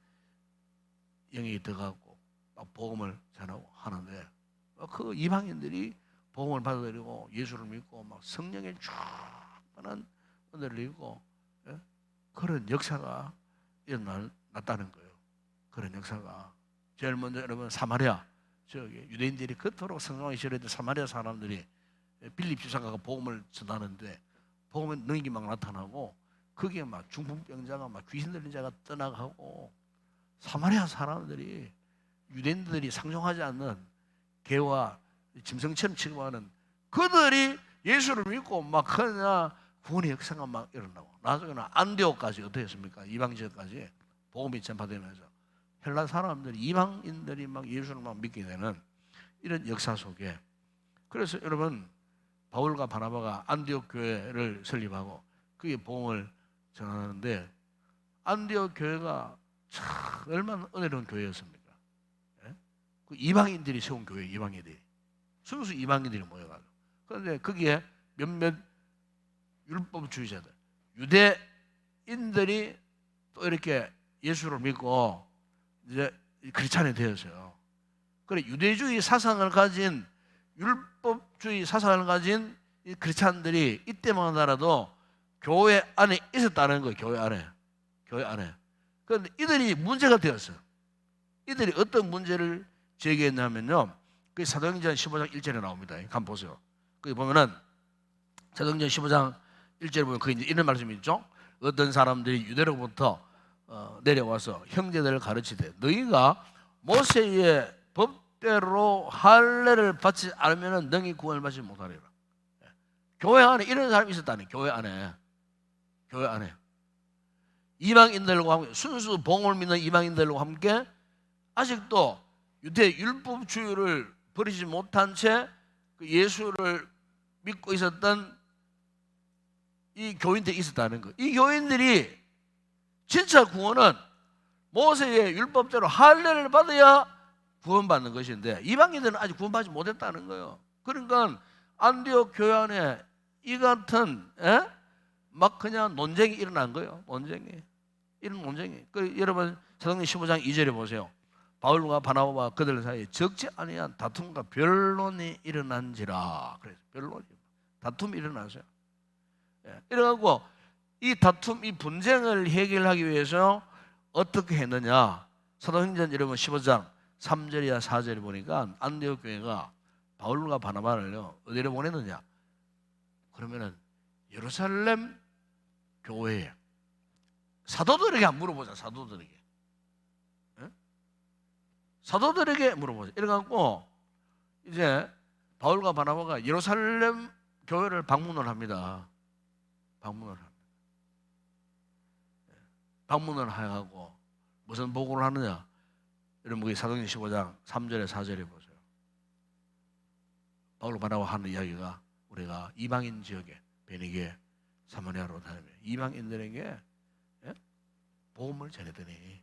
영역이 들어가고 막 복음을 전하고 하는데, 그 이방인들이 복음을 받아들이고 예수를 믿고 막 성령의 충만한 은혜를 입고 그런 역사가 일어났다는 거예요. 그런 역사가 제일 먼저 여러분 사마리아, 저기 유대인들이 그토록 성령이 싫어했던 사마리아 사람들이 빌립 지사가 복음을 전하는데 복음의 능력이 막 나타나고 거기에 막 중풍병자가 막 귀신 들린 자가 떠나가고, 사마리아 사람들이 유대인들이 상종하지 않는 개와 짐승처럼 취급하는 그들이 예수를 믿고 막 그냥 구원의 역사가 막 일어나고, 나중에는 안디옥까지 어떻게 했습니까? 이방 지역까지 복음이 전파되면서 헬라 사람들이, 이방인들이 막 예수를 막 믿게 되는 이런 역사 속에, 그래서 여러분 바울과 바나바가 안디옥 교회를 설립하고 그게 복음을 전하는데, 안디옥 교회가 참 얼마나 은혜로운 교회였습니까? 그 이방인들이 세운 교회, 이방인들이 순수 이방인들이 모여가지고, 그런데 거기에 몇몇 율법주의자들, 유대인들이 또 이렇게 예수를 믿고 이제 크리스찬이 되었어요. 그래, 유대주의 사상을 가진, 율법주의 사상을 가진 이 크리스찬들이 이때만 하더라도 교회 안에 있었다는 거예요. 교회 안에. 그런데 이들이 문제가 되었어요. 이들이 어떤 문제를 제기했냐면요, 그 사도행전 15장 1절에 나옵니다. 한번 보세요. 거기 보면은 사도행전 15장 1절에 보면 그 이런 말씀이 있죠. 어떤 사람들이 유대로부터 내려와서 형제들을 가르치되 너희가 모세의 법대로 할례를 받지 않으면 너희 구원을 받지 못하리라. 교회 안에 이런 사람이 있었다니. 교회 안에 이방인들과 함께, 순수 복음을 믿는 이방인들과 함께 아직도 유대 율법주의를 버리지 못한 채 예수를 믿고 있었던 이 교인들이 있었다는 거. 이 교인들이 진짜 구원은 모세의 율법대로 할례를 받아야 구원받는 것인데, 이방인들은 아직 구원받지 못했다는 거예요. 그러니까 안디옥 교회 안에 이 같은 막 그냥 논쟁이 일어난 거예요. 이런 논쟁이. 여러분 사도행전 15장 2절에 보세요. 바울과 바나바와 그들 사이에 적지 아니한 다툼과 변론이 일어난지라. 그래서 다툼이 일어났어요. 이래갖고 이 다툼, 이 분쟁을 해결하기 위해서 어떻게 했느냐? 사도행전 여러분 15장 3절이야 4절에 보니까 안디옥 교회가 바울과 바나바를요 어디로 보냈느냐? 그러면은 예루살렘 교회에, 사도들에게 한번 물어보자. 사도들에게 물어보자. 이래갖고 이제 바울과 바나바가 예루살렘 교회를 방문을 합니다. 방문을 하고 무슨 보고를 하느냐? 여러분 거기 사도행전 15장 3절에 4절에 보세요. 바울 바나바 하는 이야기가, 우리가 이방인 지역에 베니게 사마리아로 다니며 이방인들에게 복음을 전했더니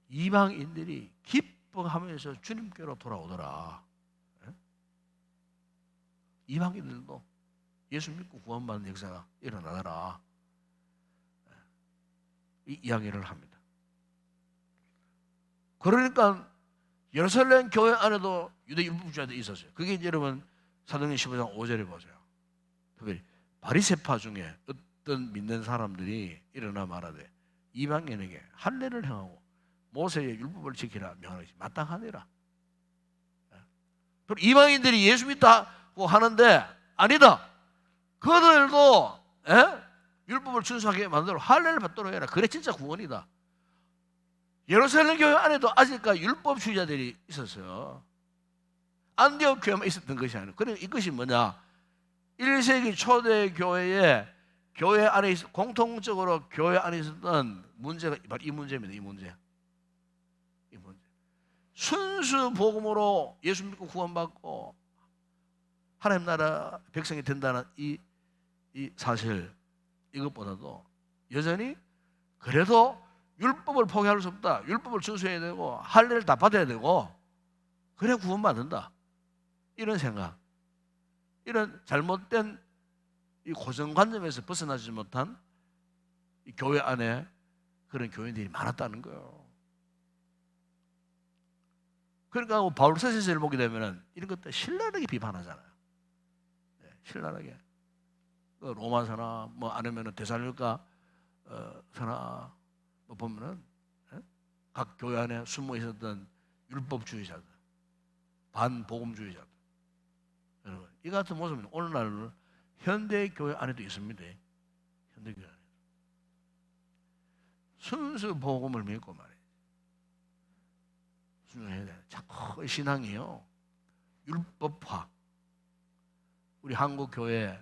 이방인들이 기뻐하면서 주님께로 돌아오더라. 이방인들도 예수 믿고 구원받는 역사가 일어나더라. 이 이야기를 합니다. 그러니까 예루살렘 교회 안에도 유대 율법주의자들이 있었어요. 그게 이제 여러분 사도행전 15장 5절에 보세요. 특별히 바리새파 중에 어떤 믿는 사람들이 일어나 말하되 이방인에게 할례를 행하고 모세의 율법을 지키라 명하는 것이 마땅하니라. 이방인들이 예수 믿다고 하는데 아니다. 그들도 율법을 준수하게 만들어 할례를 받도록 해라. 그래 진짜 구원이다. 예루살렘 교회 안에도 아직까지 율법주의자들이 있었어요. 안디옥 교회만 있었던 것이 아니고, 그러니까 이것이 뭐냐? 1세기 초대 교회 안에 공통적으로 교회 안에 있었던 문제가 바로 이 문제입니다. 이 문제. 순수 복음으로 예수 믿고 구원받고 하나님 나라 백성이 된다는 이 이 사실 이것보다도 여전히 그래도 율법을 포기할 수 없다. 율법을 준수해야 되고 할 일을 다 받아야 되고 그래 구원받는다. 이런 생각, 이런 잘못된 이 고정관념에서 벗어나지 못한 이 교회 안에 그런 교인들이 많았다는 거예요. 그러니까 바울 서신서를 보게 되면 이런 것들 신랄하게 비판하잖아요. 네, 신랄하게. 로마서나 뭐 아니면 데살로니가 서나 뭐 보면은 각 교회 안에 숨어 있었던 율법주의자들, 반복음주의자들, 여러분 이 같은 모습은 오늘날 현대 교회 안에도 있습니다. 현대 교회 안에 순수 복음을 믿고 말이에요. 순수해야 돼. 자꾸 신앙이요 율법화. 우리 한국 교회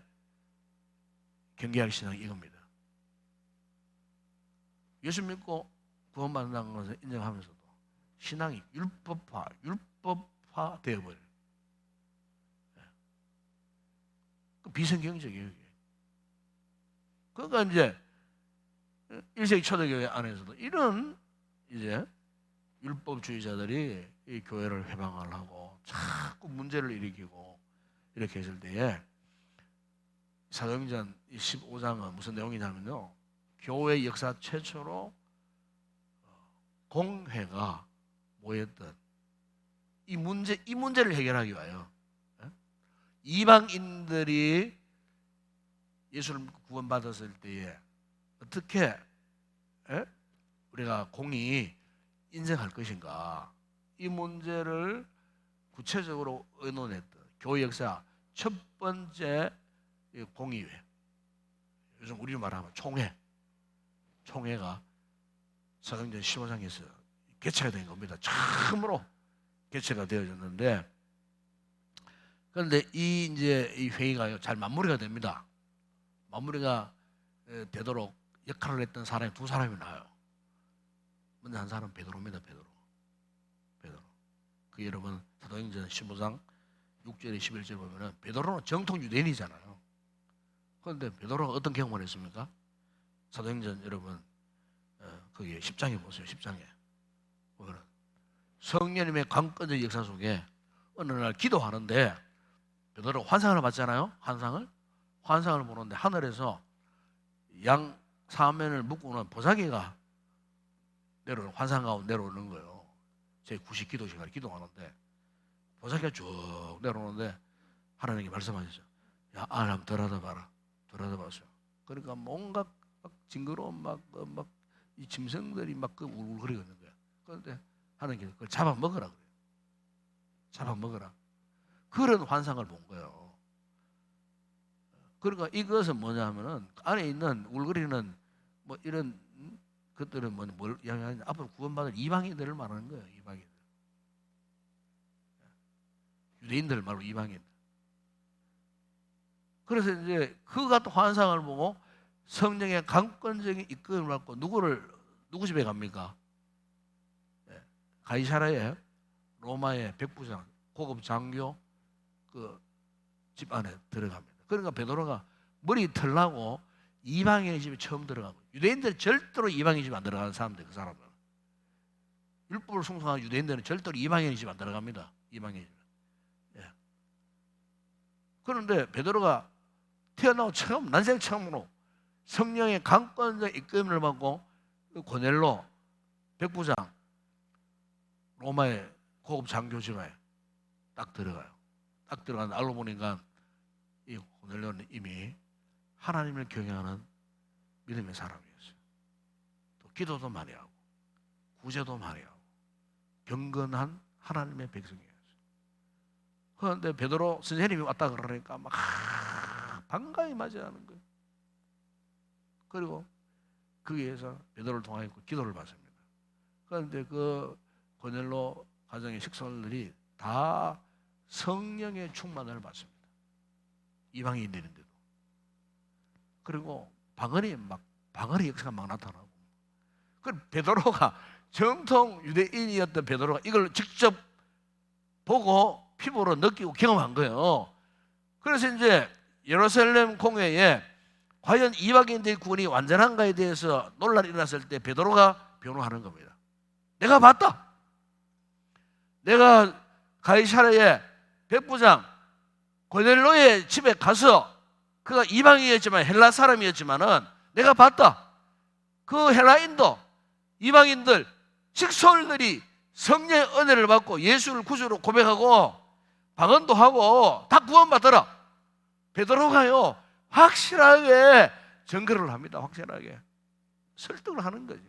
경계할 신앙이 이겁니다. 예수 믿고 구원받는다는 것을 인정하면서도 신앙이 율법화 되어버려요. 비성경적이에요. 이게. 그러니까 이제 1세기 초대교회 안에서도 이런 이제 율법주의자들이 이 교회를 회방을 하고 자꾸 문제를 일으키고 이렇게 했을 때에 사도행전 15장은 무슨 내용이냐면요. 교회 역사 최초로 공회가 모였던 이 문제를 해결하기 위하여 이방인들이 예수를 구원받았을 때에 어떻게 우리가 공의 인정할 것인가 이 문제를 구체적으로 의논했던 교회 역사 첫 번째 공의회, 요즘 우리로 말하면 총회가 사도행전 15장에서 개최가 된 겁니다. 처음으로 개최가 되어졌는데, 그런데 이 회의가 잘 마무리가 됩니다. 마무리가 되도록 역할을 했던 사람이 두 사람이 나와요. 먼저 한 사람은 베드로입니다. 베드로. 그 여러분 사도행전 15장 6절에 11절 보면은 베드로는 정통 유대인이잖아요. 그런데 베드로가 어떤 경험을 했습니까? 사도행전 여러분 거기에 10장에 보세요. 10장에 보면은 성령님의 강권적 역사 속에 어느 날 기도하는데 베드로가 환상을 봤잖아요. 환상을 보는데 하늘에서 양 사면을 묶고는 보자기가 환상 가운데 내려오는 거예요. 제 90기도 시간에 기도하는데 보자기가 쭉 내려오는데 하나님께 말씀하셨죠. 야, 한번 들여다봤어요. 그러니까 뭔가 막 징그러운 이 짐승들이 막 울거리고 있는 거야. 그런데 하나님께서 그걸 잡아먹으라 그래요. 잡아먹으라. 그런 환상을 본 거예요. 그러니까 이것은 뭐냐면은 안에 있는 울거리는 뭐 이런 것들은 뭘 이야기하냐? 앞으로 구원받을 이방인들을 말하는 거예요. 이방인들. 유대인들 말로 이방인. 그래서 이제 그 같은 환상을 보고 성령의 강권적인 이끌음을 받고 누구 집에 갑니까? 가이사라의 로마의 백부장, 고급 장교 그 집 안에 들어갑니다. 그러니까 베드로가 머리 털나고 이방인의 집에 처음 들어가고, 유대인들은 절대로 이방인 집 안 들어가는 사람들, 그 사람은 율법을 숭상하는 유대인들은 절대로 이방인 집 안 들어갑니다. 이방인 집. 예. 그런데 베드로가 태어나고 난생 처음으로 성령의 강권적 이끌림을 받고 고넬로 백부장 로마의 고급 장교 집에 딱 들어가요. 딱 들어가는데 알고 보니까 이 고넬로는 이미 하나님을 경외하는 믿음의 사람이었어요. 또 기도도 많이 하고 구제도 많이 하고 경건한 하나님의 백성이었어요. 그런데 베드로 선생님이 왔다 그러니까 막 반가이 맞이하는 거예요. 그리고 거기에서 베드로를 통하여 기도를 받습니다. 그런데 그 고넬로 가정의 식솔들이 다 성령의 충만을 받습니다. 이방인들인데도. 그리고 방언의 역사가 막 나타나고. 그 베드로가 정통 유대인이었던 베드로가 이걸 직접 보고 피부로 느끼고 경험한 거예요. 그래서 이제 예루살렘 공회에 과연 이방인들의 구원이 완전한가에 대해서 논란이 일어났을 때 베드로가 변호하는 겁니다. 내가 봤다. 내가 가이사랴의 백부장 고넬료의 집에 가서 그가 이방인이었지만 헬라 사람이었지만은 내가 봤다. 그 헬라인도 이방인들 식솔들이 성령의 은혜를 받고 예수를 구주로 고백하고 방언도 하고 다 구원받더라. 베드로가요 확실하게 증거를 합니다. 확실하게 설득을 하는 거지.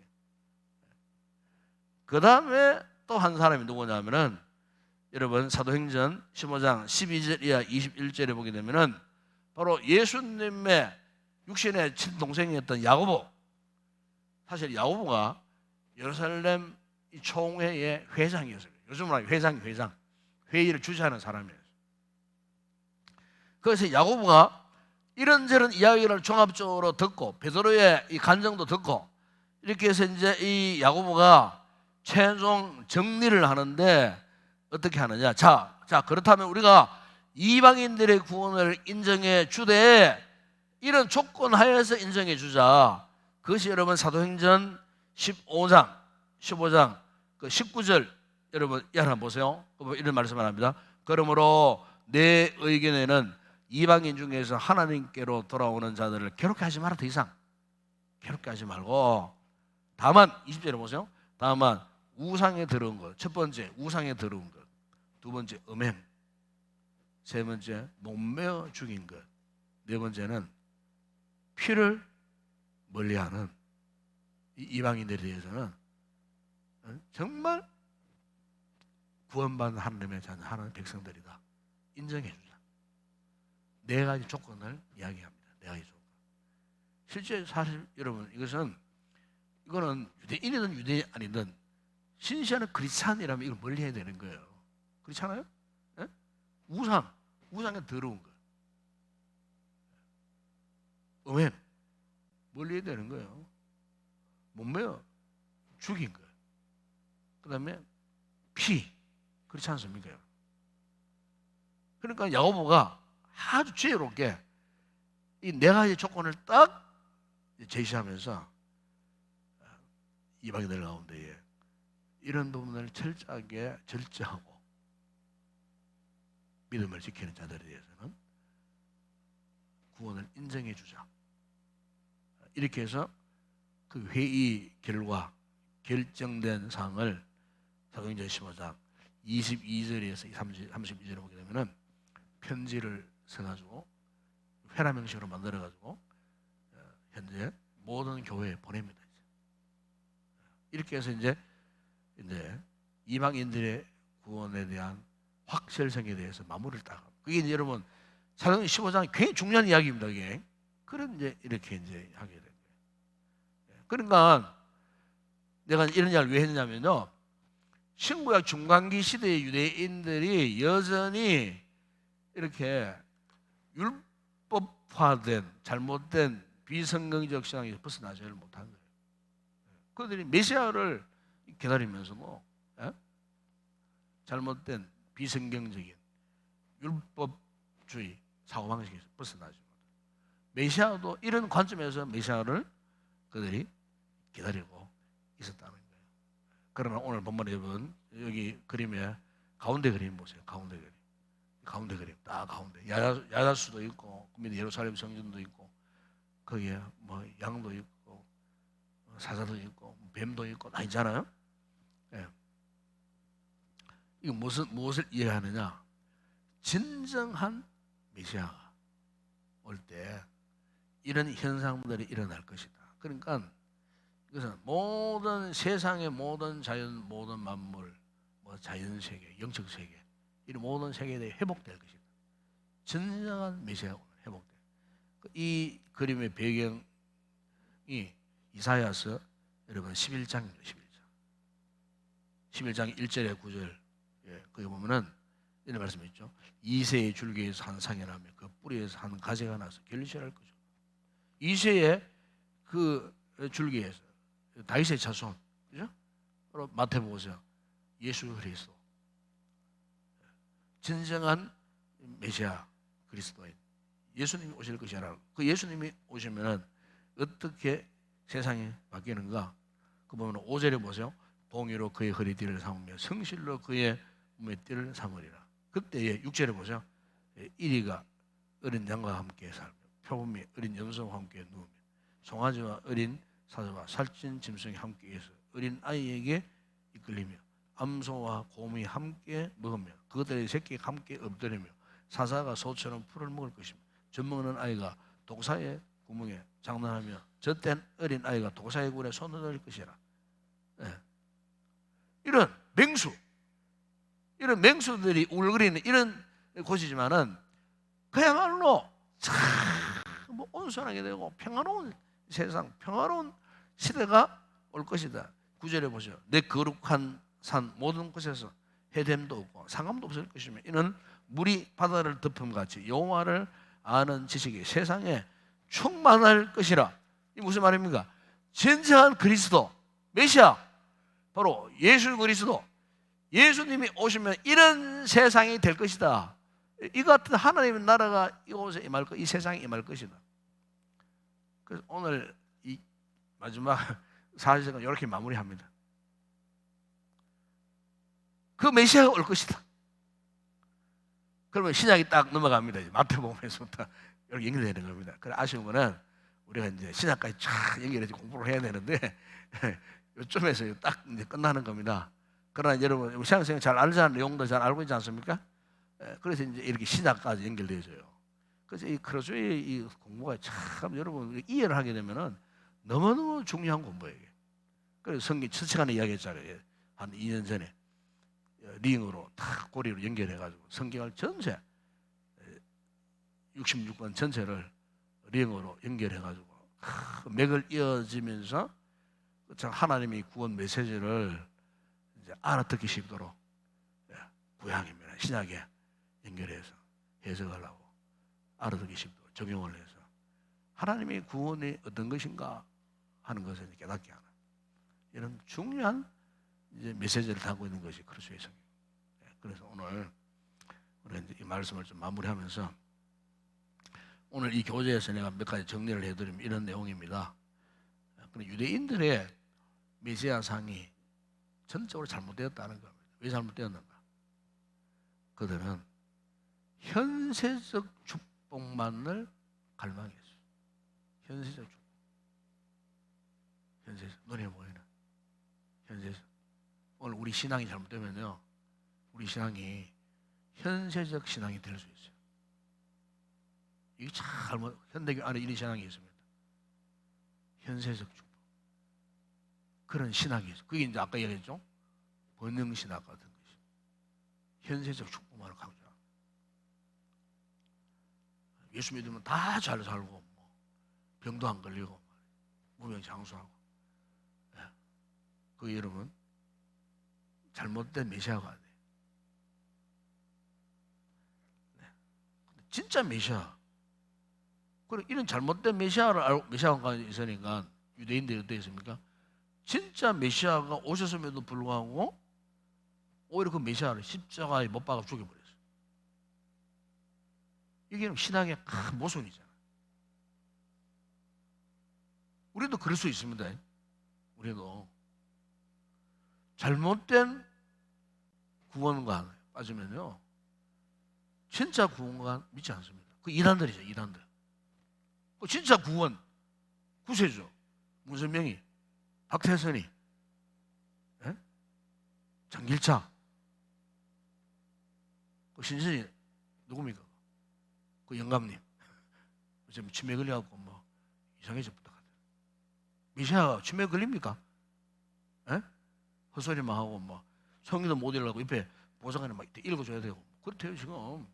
그 다음에 또 한 사람이 누구냐면은 여러분 사도행전 15장 12절 이하 21절에 보게 되면은 바로 예수님의 육신의 친동생이었던 야고보. 사실 야고보가 예루살렘 총회의 회장이었어요. 요즘 말하면 회장. 회의를 주재하는 사람이었어요. 그래서 야고보가 이런저런 이야기를 종합적으로 듣고 베드로의 이 간증도 듣고 이렇게 해서 이제 이 야고보가 최종 정리를 하는데 어떻게 하느냐? 자 그렇다면 우리가 이방인들의 구원을 인정해 주되 이런 조건 하에서 인정해 주자. 그것이 여러분 사도행전 15장 그 19절 여러분 이 하나 보세요. 이런 말씀을 합니다. 그러므로 내 의견에는 이방인 중에서 하나님께로 돌아오는 자들을 괴롭게 하지 마라. 더 이상 괴롭게 하지 말고 다만 20절에 보세요. 다만 우상에 들어온 것. 첫 번째 우상에 들어온 것. 두 번째 음행. 세 번째 목매어 죽인 것. 네 번째는 피를 멀리하는 이 이방인들에 대해서는 정말 구원받는 하나님의 자녀, 하나님의 백성들이다. 인정해 주자. 네 가지 조건을 이야기합니다. 네 가지 조건. 실제 사실 여러분 이거는 유대인이든 유대인 아니든 신시하는 크리스찬이라면 이걸 멀리해야 되는 거예요. 그렇지 않아요? 예? 우상에 더러운 거. 음행 멀리해야 되는 거예요. 몸매어 죽인 거. 그 다음에 피. 그렇지 않습니까? 그러니까 야고보가 아주 지혜롭게 이 네 가지 조건을 딱 제시하면서 이방인들 가운데에 이런 부분을 철저하게 절제하고 믿음을 지키는 자들에 대해서는 구원을 인정해 주자. 이렇게 해서 그 회의 결과 결정된 사항을 사도행전 15장 22절에서 32절에 보게 되면은 편지를 써가지고 회람 형식으로 만들어가지고 현재 모든 교회에 보냅니다. 이렇게 해서 이제 이방인들의 구원에 대한 확실성에 대해서 마무리를 딱. 그게 이제 여러분 사도행전 15장 굉장히 중요한 이야기입니다. 이게 그런 이렇게 하게 된 거예요. 그러니까 내가 이런 이야기를 왜 했냐면요. 신구약 중간기 시대의 유대인들이 여전히 이렇게 율법화된 잘못된 비성경적 신앙에서 벗어나지를 못한 거예요. 그들이 메시아를 기다리면서 잘못된 비성경적인 율법주의 사고방식에서 벗어나지 못해요. 메시아도 이런 관점에서 메시아를 그들이 기다리고 있었다는 거예요. 그러나 오늘 본문에 여러분 여기 그림에 가운데 그림 보세요. 가운데 그림 딱 가운데 야자수도 있고 예루살렘 성전도 있고 거기에 뭐 양도 있고 사자도 있고 뱀도 있고 다 있잖아요. 예. 이거 무엇을 이해하느냐? 진정한 메시아가 올 때 이런 현상들이 일어날 것이다. 그러니까 이것은 모든 세상의 모든 자연, 모든 만물, 자연 세계, 영적 세계, 이런 모든 세계에 회복될 것이다. 진정한 메시아가 회복돼. 이 그림의 배경이 이사야서 여러분 11장입니다. 11장 1절에 9절 거기 보면은 이런 말씀이 있죠. 이새의 줄기에서 한 상이 나며 그 뿌리에서 한 가지가 나서 결실할 거죠. 이새의 그 줄기에서 다윗의 자손, 그죠? 마태복음 보세요. 예수 그리스도, 진정한 메시아 그리스도인 예수님이 오실 것이라. 그 예수님이 오시면은 어떻게 세상이 바뀌는가? 그 보면 5절에 보세요. 봉의로 그의 허리띠를 삼으며 성실로 그의 몸의 띠를 삼으리라. 그때에 6절에 보세요. 이리가 어린 양과 함께 살며 표범이 어린 염소와 함께 누우며 송아지와 어린 사자와 살찐 짐승이 함께 있어 어린 아이에게 이끌리며 암소와 곰이 함께 먹으며 그것들의 새끼가 함께 엎드리며 사자가 소처럼 풀을 먹을 것이며 젖먹는 아이가 독사의 구멍에 장난하며 젖된 어린 아이가 독사의 굴에 손을 넣을 것이라. 이런 맹수들이 울거리는 이런 곳이지만은 그야말로 참 온순하게 되고 평화로운 세상, 평화로운 시대가 올 것이다. 9절에 보세요. 내 거룩한 산 모든 곳에서 해됨도 없고 상함도 없을 것이며 이는 물이 바다를 덮음같이 여호와를 아는 지식이 세상에 충만할 것이라. 이 무슨 말입니까? 진정한 그리스도, 메시아, 바로 예수 그리스도, 예수님이 오시면 이런 세상이 될 것이다. 이 같은 하나님의 나라가 이곳에 임할 것, 이 세상에 임할 것이다. 그래서 오늘 이 마지막 4시간 이렇게 마무리합니다. 그 메시아가 올 것이다. 그러면 신약이 딱 넘어갑니다. 마태복음에서부터 이렇게 연결되는 겁니다. 그래 아쉬운 거는 우리가 이제 신약까지 쫙 연결해서 공부를 해야 되는데 요쯤에서 딱 이제 끝나는 겁니다. 그러나 여러분 신약생활 잘 알잖아요. 내용도 잘 알고 있지 않습니까? 그래서 이제 이렇게 신약까지 연결되어져요. 그래서 이 크로스웨이 이 공부가 참 여러분 이해를 하게 되면은 너무너무 중요한 공부예요. 그래서 성경 첫 시간에 이야기했잖아요. 한 2년 전에 링으로 탁 고리로 연결해가지고 성경을 전체 66권 전체를 링으로 연결해가지고 맥을 이어지면서 참 하나님의 구원 메시지를 이제 알아듣기 쉽도록 구약이면 신약에 연결해서 해석하려고 알아듣기 쉽도록 적용을 해서 하나님의 구원이 어떤 것인가 하는 것을 깨닫게 하는 이런 중요한 이제 메시지를 담고 있는 것이 크로스웨이 성경. 그래서 오늘 우리 이제 이 말씀을 좀 마무리하면서 오늘 이 교재에서 내가 몇 가지 정리를 해드리면 이런 내용입니다. 유대인들의 메시아상이 전적으로 잘못되었다는 겁니다. 왜 잘못되었는가? 그들은 현세적 축복만을 갈망했어요. 현세적 축복. 현세적, 눈에 보이는 현세적. 오늘 우리 신앙이 잘못되면요, 우리 신앙이 현세적 신앙이 될 수 있어요. 이게 잘못, 현대교 안에 이런 신앙이 있습니다. 현세적 축복. 그런 신학이 있어요. 그게 이제 아까 얘기했죠? 번영신학 같은 것이. 현세적 축복만을 강조하고. 예수 믿으면 다 잘 살고, 뭐, 병도 안 걸리고, 무병장수하고. 그 여러분, 잘못된 메시아가 돼. 진짜 메시아. 그리고 이런 잘못된 메시아를 알고, 메시아가 있으니까 유대인들이 어떻게 했습니까? 진짜 메시아가 오셨음에도 불구하고 오히려 그 메시아를 십자가에 못 박아 죽여버렸어요. 이게 신앙의 큰 모순이잖아요. 우리도 그럴 수 있습니다. 우리도 잘못된 구원관 빠지면요, 진짜 구원관 믿지 않습니다. 그 이단들이죠, 이단들. 그 진짜 구원, 구세주, 문선명이, 박태선이, 장길차, 그 신선이 누굽니까? 그 영감님. 지금 치매 걸려갖고 뭐 이상해져 부탁하더라고요. 메시아가 치매 걸립니까? 헛소리만 하고 뭐 성경도 못 읽으려고 옆에 보좌관이 막 읽어줘야 되고 그렇대요. 지금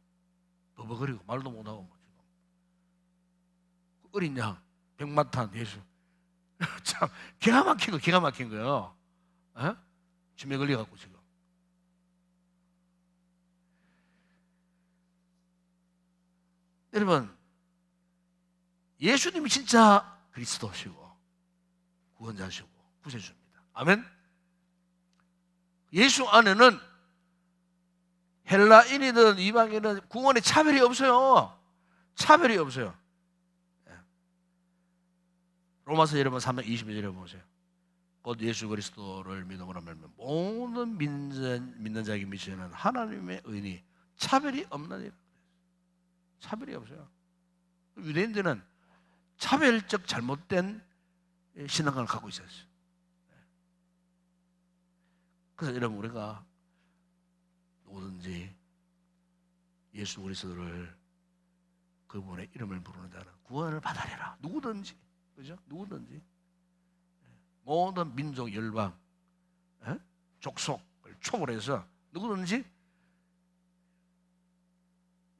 버벅거리고 말도 못하고 뭐 지금 어린 양 백마탄 예수 참 기가 막힌 거예요. 치매 걸려갖고 지금. 여러분, 예수님이 진짜 그리스도시고 구원자시고 구세주입니다. 아멘. 예수 안에는 헬라인이든 이방인이든 구원의 차별이 없어요. 차별이 없어요. 로마서 여러분 322절에 보세요. 곧 예수 그리스도를 믿음으로 말면 모든 믿는 자에게 미치는 하나님의 의니 차별이 없는 일. 차별이 없어요. 유대인들은 차별적 잘못된 신앙관을 갖고 있었어요. 그래서 여러분, 우리가 누구든지 예수 그리스도를 그분의 이름을 부르는 자는 구원을 받아내라. 누구든지, 그죠? 누구든지 모든 민족, 열방, 족속을 초월해서 누구든지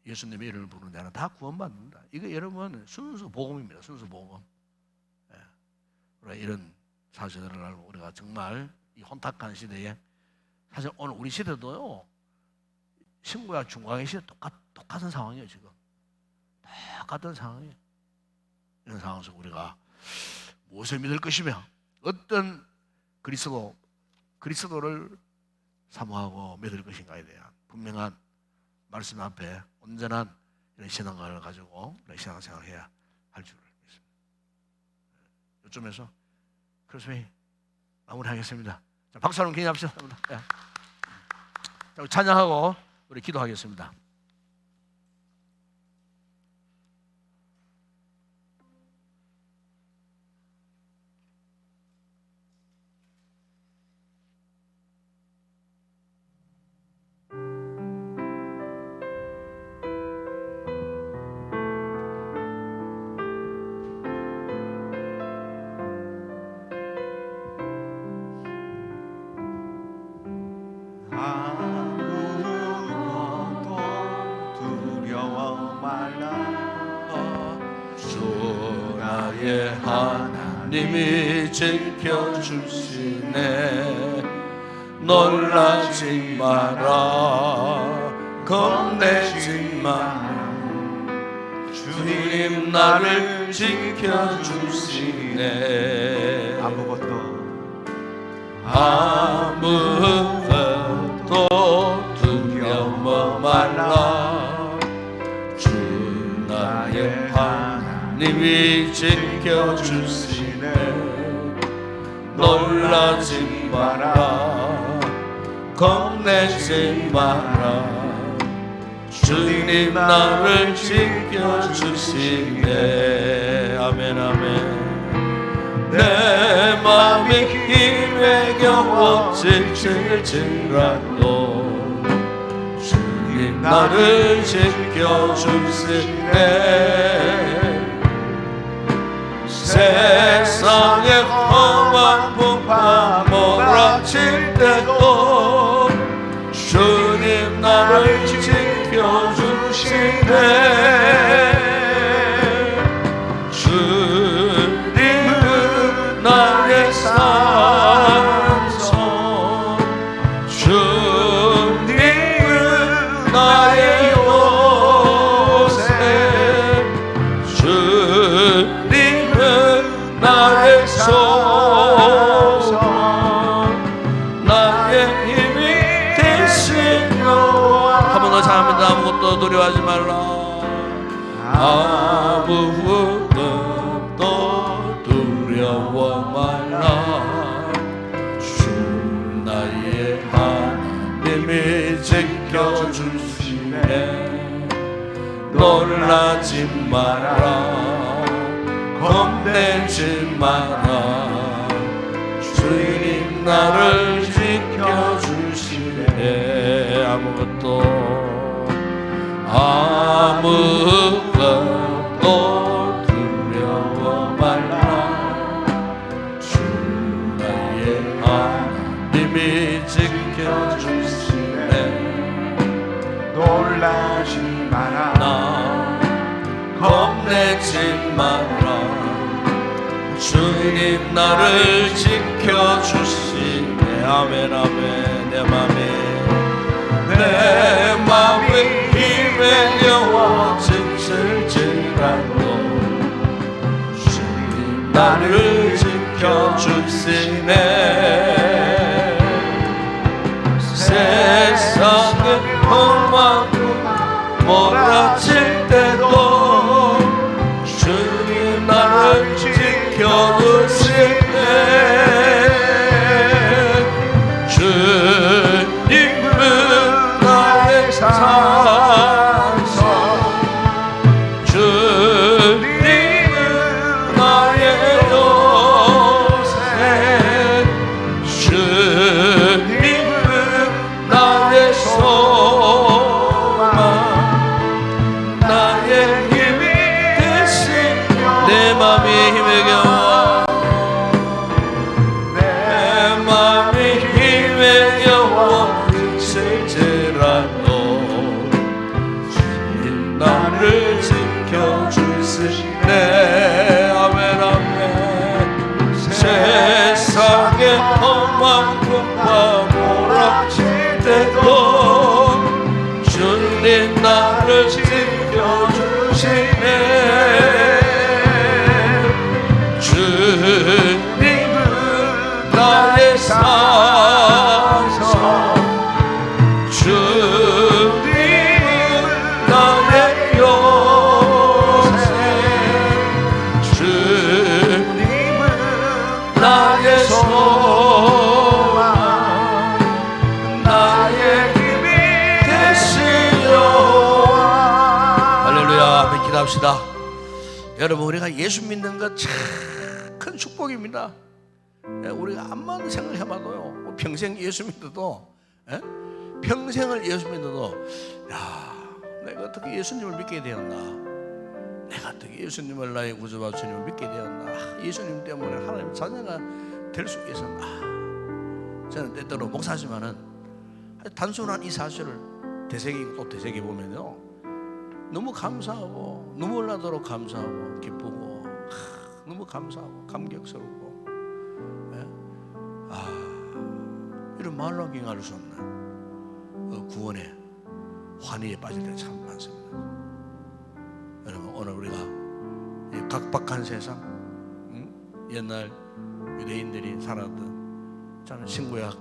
예수님의 이름을 부르는 자는 다 구원받는다. 이거 여러분 순수 복음입니다. 순수 복음. 이런 사실을 알고 우리가 정말 이 혼탁한 시대에, 사실 오늘 우리 시대도요, 신구약 중광의 시대 똑같은 상황이에요. 지금 똑같은 상황이에요. 이런 상황에서 우리가 무엇을 믿을 것이며 어떤 그리스도를 사모하고 믿을 것인가에 대한 분명한 말씀 앞에 온전한 이런 신앙관을 가지고 신앙생활을 해야 할 줄을 믿습니다. 이쯤에서 크리스마스 마무리하겠습니다. 자, 박수 한번 기념합시다. 자, 찬양하고 우리 기도하겠습니다. 하나님이 지켜주시네. 놀라지 마라, 겁내지 마라. 주님 나를 지켜주시네. 아무것도 두려워 말라. 주 나의 하나님이 지켜주시네. 놀라지 마라, 겁내지 마라. 주님 나를 지켜주시네. 아멘 아멘. 내 맘이 힘에 겨워 지칠지라도 주님 나를 지켜주시네. 세상의 험한 풍파 몰아칠 때도 주님 나를 지켜주시네. 주님은 나의 산성, 주님은 나의 요새, 주님은 나의 소망, 나의 힘이 되시며. 한 번 더 찬양합니다. 아무것도 두려워하지 말라. 아무것도 두려워 말라. 주 나의 하나님이 지켜주시네. 놀라지 마라, 겁내지 마라. 주님 나를 지켜주시네. 아무것도 두려워 말라. 주 나의 하나님이 지켜주시네. 놀라지 마라, 겁내지 마라. 주님 나를 지켜주시네. 아멘 아멘. 내 맘이 힘에 겨워 지칠지라도 주님 나를 지켜주시네. 세상의 험한 몰아칠 때도 주님은 나의 산성 주님은 나의 요새 주님은 나의 소망 나의 힘이 되시며 내 맘이 힘에 겨워 내 맘이 힘에 겨워 있을지라도 주님 나를 지켜주시네 아멘 아멘 세상에 험한 풍파 몰아칠 때도 주님 나를 지켜주시네 주님은 나의 산성 주님은 나의 요새 주님은 나의 소망 나의 힘이 되시려 할렐루야 한번 기도합시다. 여러분 우리가 예수 믿는 것 참 큰 축복입니다. 우리가 암만 생각해봐도요 평생 예수 믿어도 평생을 예수 믿어도 야 내가 어떻게 예수님을 믿게 되었나 내가 어떻게 예수님을 나의 구주와 주님을 믿게 되었나 예수님 때문에 하나님 자녀가 될 수 있었나 저는 때때로 목사지만은 단순한 이 사실을 되새기고 또 되새겨보면요 너무 감사하고 눈물 나도록 감사하고 기쁘고 너무 감사하고 감격스럽고 이런 말로 경할 수 없는 구원의 환희에 빠질 때 참 많습니다. 여러분 오늘 우리가 이 각박한 세상 옛날 유대인들이 살았던 저는 신구약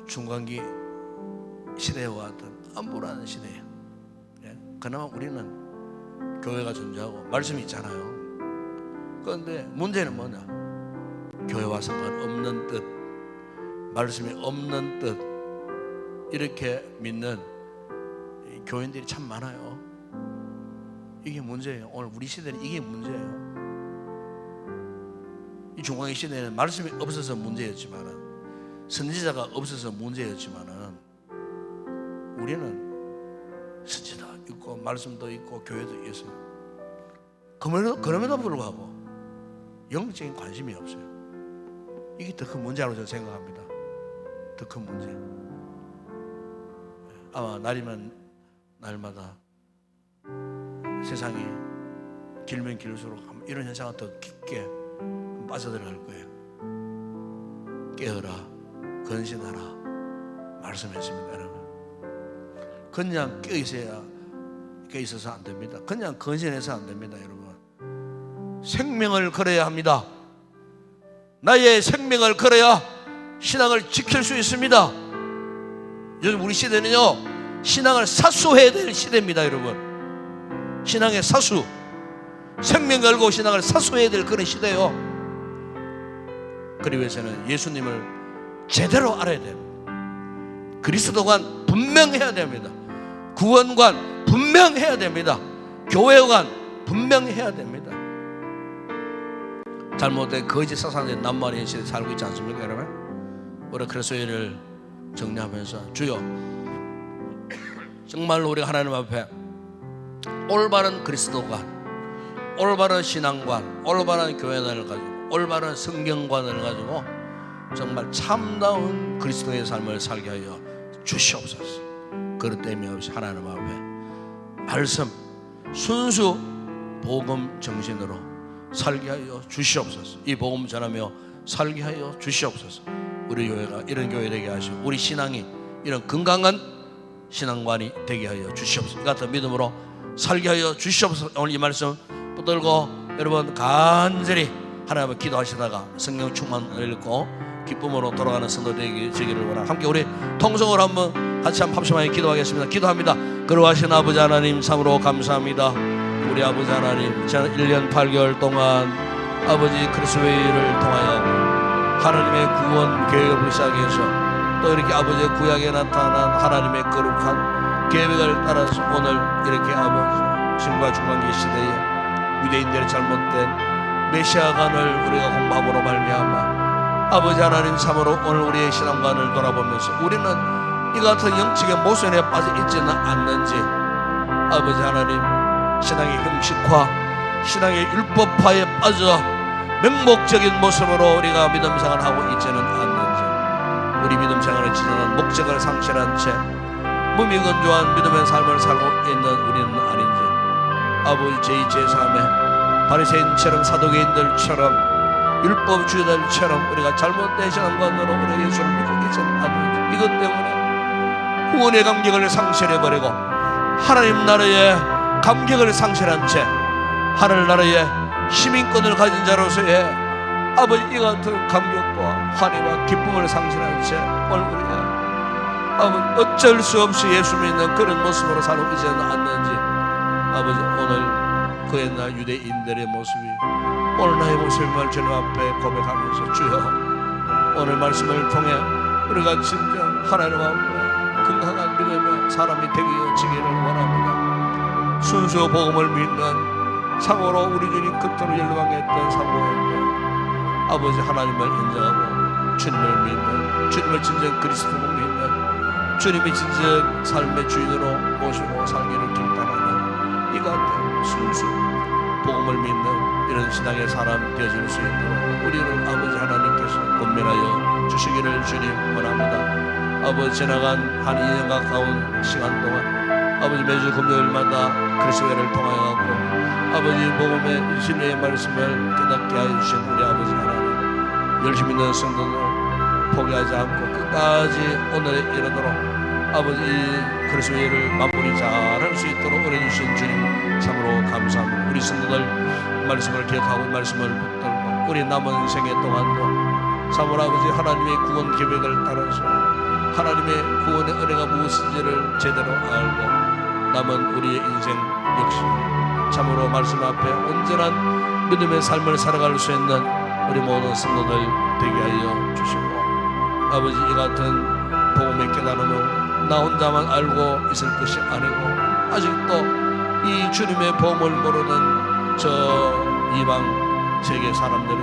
중간기 시대와 같은 암울한 시대에 그나마 우리는 교회가 존재하고 말씀이 있잖아요. 그런데 문제는 뭐냐 교회와 상관없는 뜻 말씀이 없는 뜻 이렇게 믿는 교인들이 참 많아요. 이게 문제예요. 오늘 우리 시대는 이게 문제예요. 이 중간기 시대에는 말씀이 없어서 문제였지만은 선지자가 없어서 문제였지만은 우리는 선지자 있고 말씀도 있고 교회도 있어요. 그럼에도 불구하고 영적인 관심이 없어요. 이게 더 큰 문제라고 저는 생각합니다. 더 큰 문제. 아마 날이면 날마다 세상이 길면 길수록 이런 현상은 더 깊게 빠져들어갈 거예요. 깨어라, 건신하라 말씀했습니다, 여러분. 그냥 깨어있어서 안 됩니다. 그냥 건신해서 안 됩니다, 여러분. 생명을 걸어야 합니다. 나의 생명을 걸어야 신앙을 지킬 수 있습니다. 요즘 우리 시대는요 신앙을 사수해야 될 시대입니다, 여러분. 신앙의 사수, 생명 걸고 신앙을 사수해야 될 그런 시대요. 그리 위해서는 예수님을 제대로 알아야 됩니다. 그리스도관 분명해야 됩니다. 구원관 분명해야 됩니다. 교회관 분명해야 됩니다. 잘못된 거짓 사상의 낱말의 시대에 살고 있지 않습니까, 여러분? 우리 그리스도인을 정리하면서 주여 정말로 우리가 하나님 앞에 올바른 그리스도관, 올바른 신앙관, 올바른 교회관을 가지고 올바른 성경관을 가지고 정말 참다운 그리스도의 삶을 살게 하여 주시옵소서. 그릇 땜이 없이 하나님 앞에 말씀 순수 복음 정신으로 살게 하여 주시옵소서. 이 복음 전하며 살게 하여 주시옵소서. 우리 교회가 이런 교회 되게 하시고 우리 신앙이 이런 건강한 신앙관이 되게 하여 주시옵소서. 이 같은 믿음으로 살게 하여 주시옵소서. 오늘 이 말씀 붙들고 여러분 간절히 하나님 앞에 기도하시다가 성령 충만을 읽고 기쁨으로 돌아가는 성도 되기를 원합니다. 함께 우리 통성으로 한번 같이 한번 합심하여 기도하겠습니다. 기도합니다. 거룩하신 아버지 하나님 참으로 감사합니다. 우리 아버지 하나님 지난 1년 8개월 동안 아버지 그리스도의 일을 통하여 하나님의 구원 계획을 시작해서 또 이렇게 아버지의 구약에 나타난 하나님의 거룩한 계획을 따라서 오늘 이렇게 아버지 신과 중간기 시대에 유대인들의 잘못된 메시아관을 우리가 공부함으로 말미암아 아버지 하나님 참으로 오늘 우리의 신앙관을 돌아보면서 우리는 이 같은 영적인 모순에 빠져 있지는 않는지 아버지 하나님 신앙의 형식화 신앙의 율법화에 빠져 맹목적인 모습으로 우리가 믿음 생활을 하고 있지는 않는지 우리 믿음 생활을 지정한 목적을 상실한 채 무미건조한 믿음의 삶을 살고 있는 우리는 아닌지 아버지 제2, 제3의 바리새인처럼 사도개인들처럼 율법주의자들처럼 우리가 잘못된 신앙관으로 우리가 예수를 믿고 있지는 않는지 이것 때문에 구원의 감격을 상실해버리고 하나님 나라의 감격을 상실한 채 하늘나라의 시민권을 가진 자로서의 아버지 이 같은 감격과 환희와 기쁨을 상실한 채 오늘 우리가 아버지 어쩔 수 없이 예수 믿는 그런 모습으로 살고 있지는 않는지 아버지 오늘 그 옛날 유대인들의 모습이 오늘 나의 모습을 주님 앞에 고백하면서 주여 오늘 말씀을 통해 우리가 진정 하나님 앞에 건강한 믿음의 사람이 되기를 원합니다. 순수 복음을 믿는 참으로 우리 주님 그토록 열망했던 사모했던 아버지 하나님을 인정하고 주님을 믿는 주님을 진정 그리스도로 믿는 주님이 진정 삶의 주인으로 모시고 살기를 결단하는 이 같은 순수 복음을 믿는 이런 신앙의 사람 되어질 수 있도록 우리를 아버지 하나님께서 권면하여 주시기를 주님 원합니다. 아버지 지나간 한 2년 가까운 시간 동안 아버지 매주 금요일마다 그리스도를 통하여 아버지 복음의 진리의 말씀을 깨닫게 하여 주신 우리 아버지 하나님 열심히 있는 성도들 포기하지 않고 끝까지 오늘에 이르도록 아버지 그리스도의 일을 마무리 잘할 수 있도록 은혜 주신 주님 참으로 감사합니다. 우리 성도들 말씀을 기억하고 말씀을 붙들고 우리 남은 생애 동안도 참으로 아버지 하나님의 구원 계획을 따라서 하나님의 구원의 은혜가 무엇인지를 제대로 알고 남은 우리의 인생 역시 참으로 말씀 앞에 온전한 믿음의 삶을 살아갈 수 있는 우리 모든 성도들 되게 하여 주시고 아버지 이 같은 복음의 깨달음을 나 혼자만 알고 있을 것이 아니고 아직도 이 주님의 복음을 모르는 저 이방 세계 사람들이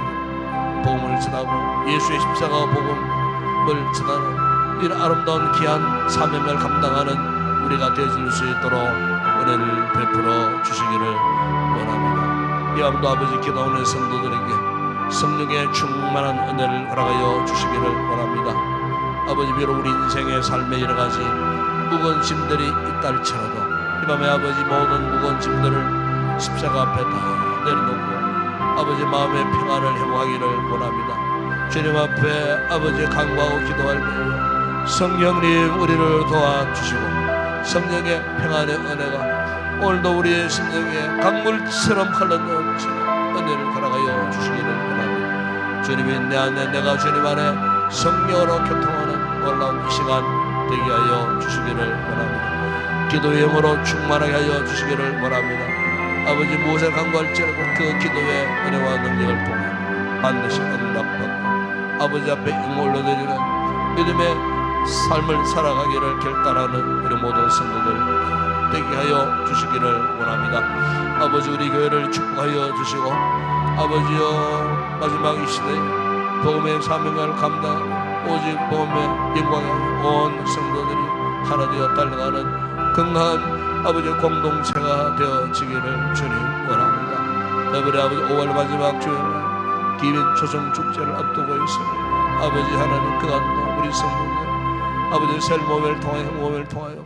복음을 전하고 예수의 십자가 복음을 전하는 이런 아름다운 귀한 사명을 감당하는 우리가 되어질 수 있도록 은혜를 베풀어 주시기를 원합니다. 이 밤도 아버지 기도하는 성도들에게 성령의 충만한 은혜를 허락하여 주시기를 원합니다. 아버지 비록 우리 인생의 삶의 여러 가지 무거운 짐들이 있다 할지라도 이 밤에 아버지 모든 무거운 짐들을 십자가 앞에 다 내려놓고 아버지 마음의 평안을 회복하기를 원합니다. 주님 앞에 아버지 간구하고 기도할 때 성령님 우리를 도와주시고 성령의 평안의 은혜가 오늘도 우리의 심령에 강물처럼 흘러넘치는 은혜를 허락하여 주시기를 원합니다. 주님이 내 안에 내가 주님 안에 성령으로 교통하는 놀라운 이 시간 되게 하여 주시기를 원합니다. 기도의 영으로 충만하게 하여 주시기를 원합니다. 아버지 무엇을 간구할지라도 그 기도의 은혜와 능력을 통해 반드시 응답받고 아버지 앞에 영을 올려드리는 믿음의 삶을 살아가기를 결단하는 우리 모든 성도들 되게 하여 주시기를 원합니다. 아버지 우리 교회를 축복하여 주시고 아버지여 마지막 이 시대에 복음의 사명을 감당하고 오직 복음의 영광에 온 성도들이 하나 되어 달려가는 건강한 아버지의 공동체가 되어지기를 주님 원합니다. 더불어 아버지 5월 마지막 주일날 기린 초성 축제를 앞두고 있습니다. 아버지 하나님 그간도 우리 성도들 아버지 셀모를 통하여 행모를 통하여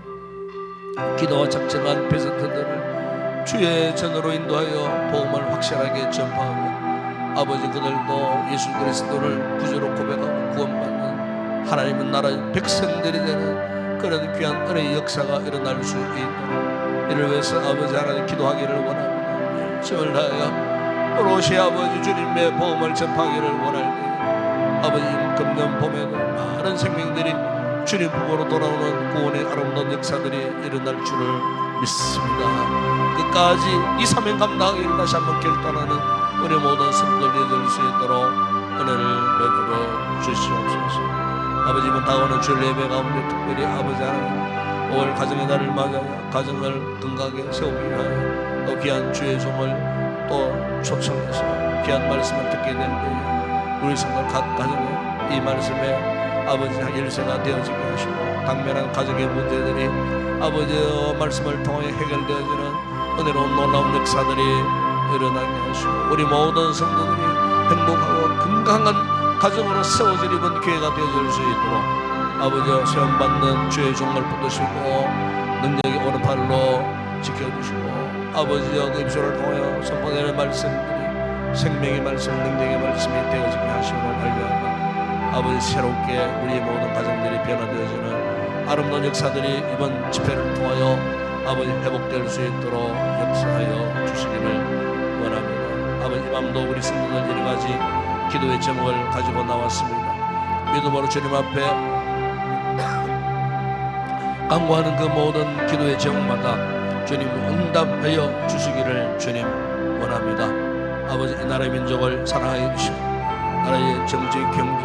기도와 작정한 페센트들을 주의 전으로 인도하여 복음을 확실하게 전파하고 아버지 그들도 예수 그리스도를 구주로 고백하고 구원받는 하나님의 나라의 백성들이 되는 그런 귀한 은혜의 역사가 일어날 수 있도록 이를 위해서 아버지 하나님 기도하기를 원합니다. 힘을 다하여 오롯이 아버지 주님의 복음을 전파하기를 원할 때 아버지 금년 봄에도 많은 생명들이 주님 보고로 돌아오는 구원의 아름다운 역사들이 일어날 줄을 믿습니다. 끝까지 이 사명 감당하기를 다시 한번 결단하는 우리 모든 성도들이 될 수 있도록 은혜를 베풀어 주시옵소서. 아버지는 다가오는 주일 예배 가운데 특별히 아버지 하나님 5월 가정의 날을 맞아야 가정을 건강하게 세우기 위하여 또 귀한 주의 종을 또 초청해서 귀한 말씀을 듣게 된 때에 우리 성도 각 가정에 이 말씀에 아버지 일세가 되어지게 하시고 당면한 가정의 문제들이 아버지의 말씀을 통해 해결되어지는 은혜로운 놀라운 역사들이 일어나게 하시고 우리 모든 성도들이 행복하고 건강한 가정으로 세워질 이번 기회가 되어질 수 있도록 아버지여 세움받는 주의 종을 붙드시고 능력의 오른팔로 지켜주시고 아버지여 그 입술을 통하여 선포되는 말씀들이 생명의 말씀, 능력의 말씀이 되어지게 하시므로 말미암아 아버지 새롭게 우리의 모든 가정들이 변화되어지는 아름다운 역사들이 이번 집회를 통하여 아버지 회복될 수 있도록 역사하여 주시기를 원합니다. 아버지 이 밤도 우리 성도들 여러 가지 기도의 제목을 가지고 나왔습니다. 믿음으로 주님 앞에 간구하는 그 모든 기도의 제목마다 주님 응답하여 주시기를 주님 원합니다. 아버지 이 나라의 민족을 사랑하여 주시고 나라의 정치, 경제,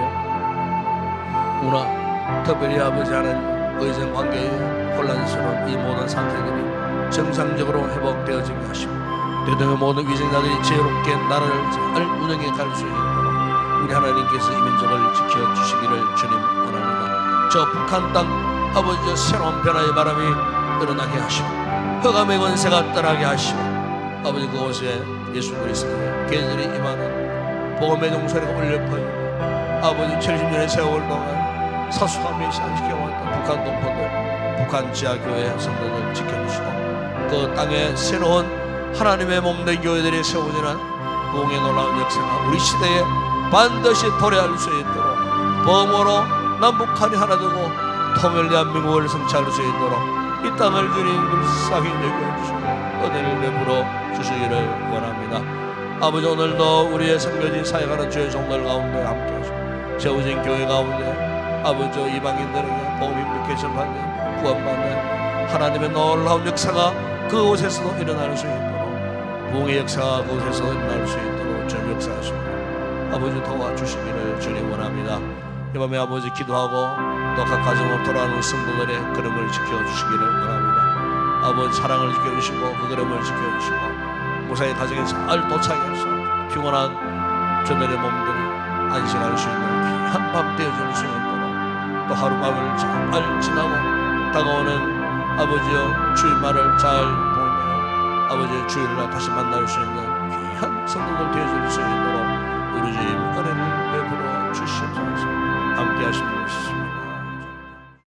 문화 특별히 아버지 하는 의정 관계의 혼란스러운 이 모든 사태들이 정상적으로 회복되어지게 하시고 대통령 모든 위정자들이 지혜롭게 나라를 잘 운영해 갈 수 있도록 우리 하나님께서 이 민족을 지켜주시기를 주님 원합니다. 저 북한 땅 아버지의 새로운 변화의 바람이 일어나게 하시고 흑암의 권세가 떠나게 하시고 아버지 그곳에 예수 그리스도의 계절이 임하는 복음의 종소리가 울려 퍼지고 아버지 70년의 세월 동안 사수함이 시작시켜왔던 북한 동포들 북한 지하교회 성도들 지켜주시고 그 땅에 새로운 하나님의 몸된 교회들이 세워지는 부흥의 놀라운 역사가 우리 시대에 반드시 도래할 수 있도록 범어로 남북한이 하나 되고 통일 대한민국을 성취할 수 있도록 이 땅을 주님 불쌍히 여겨주시고 은혜를 베풀어 주시기를 원합니다. 아버지 오늘도 우리의 성교지 사역하는 주의 종들 가운데 함께 하시고 세워진 교회 가운데 아버지 이방인들에게 복음 임팩션 받는 구원받는 하나님의 놀라운 역사가 그곳에서도 일어날 수 있도록 부흥의 역사가 그곳에서도 일어날 수 있도록 주님 역사하시고 아버지 도와주시기를 주님 원합니다. 이 밤에 아버지 기도하고 또 각 가정으로 돌아오는 성도들의 걸음을 지켜주시기를 원합니다. 아버지 사랑을 지켜주시고 그 걸음을 지켜주시고 무사히 가정에 잘 도착해서 피곤한 저들의 몸들이 안식할 수 있는 귀한 밤 되어질 수 있도록 또 하룻밤을 잘 지나고 다가오는 아버지여 주일말을 잘 보내며 아버지의 주일날 다시 만날 수 있는 귀한 성도들 되어질 수 있도록 우리 주님 은혜를 베풀어 주시옵소서. 함께 하십니다.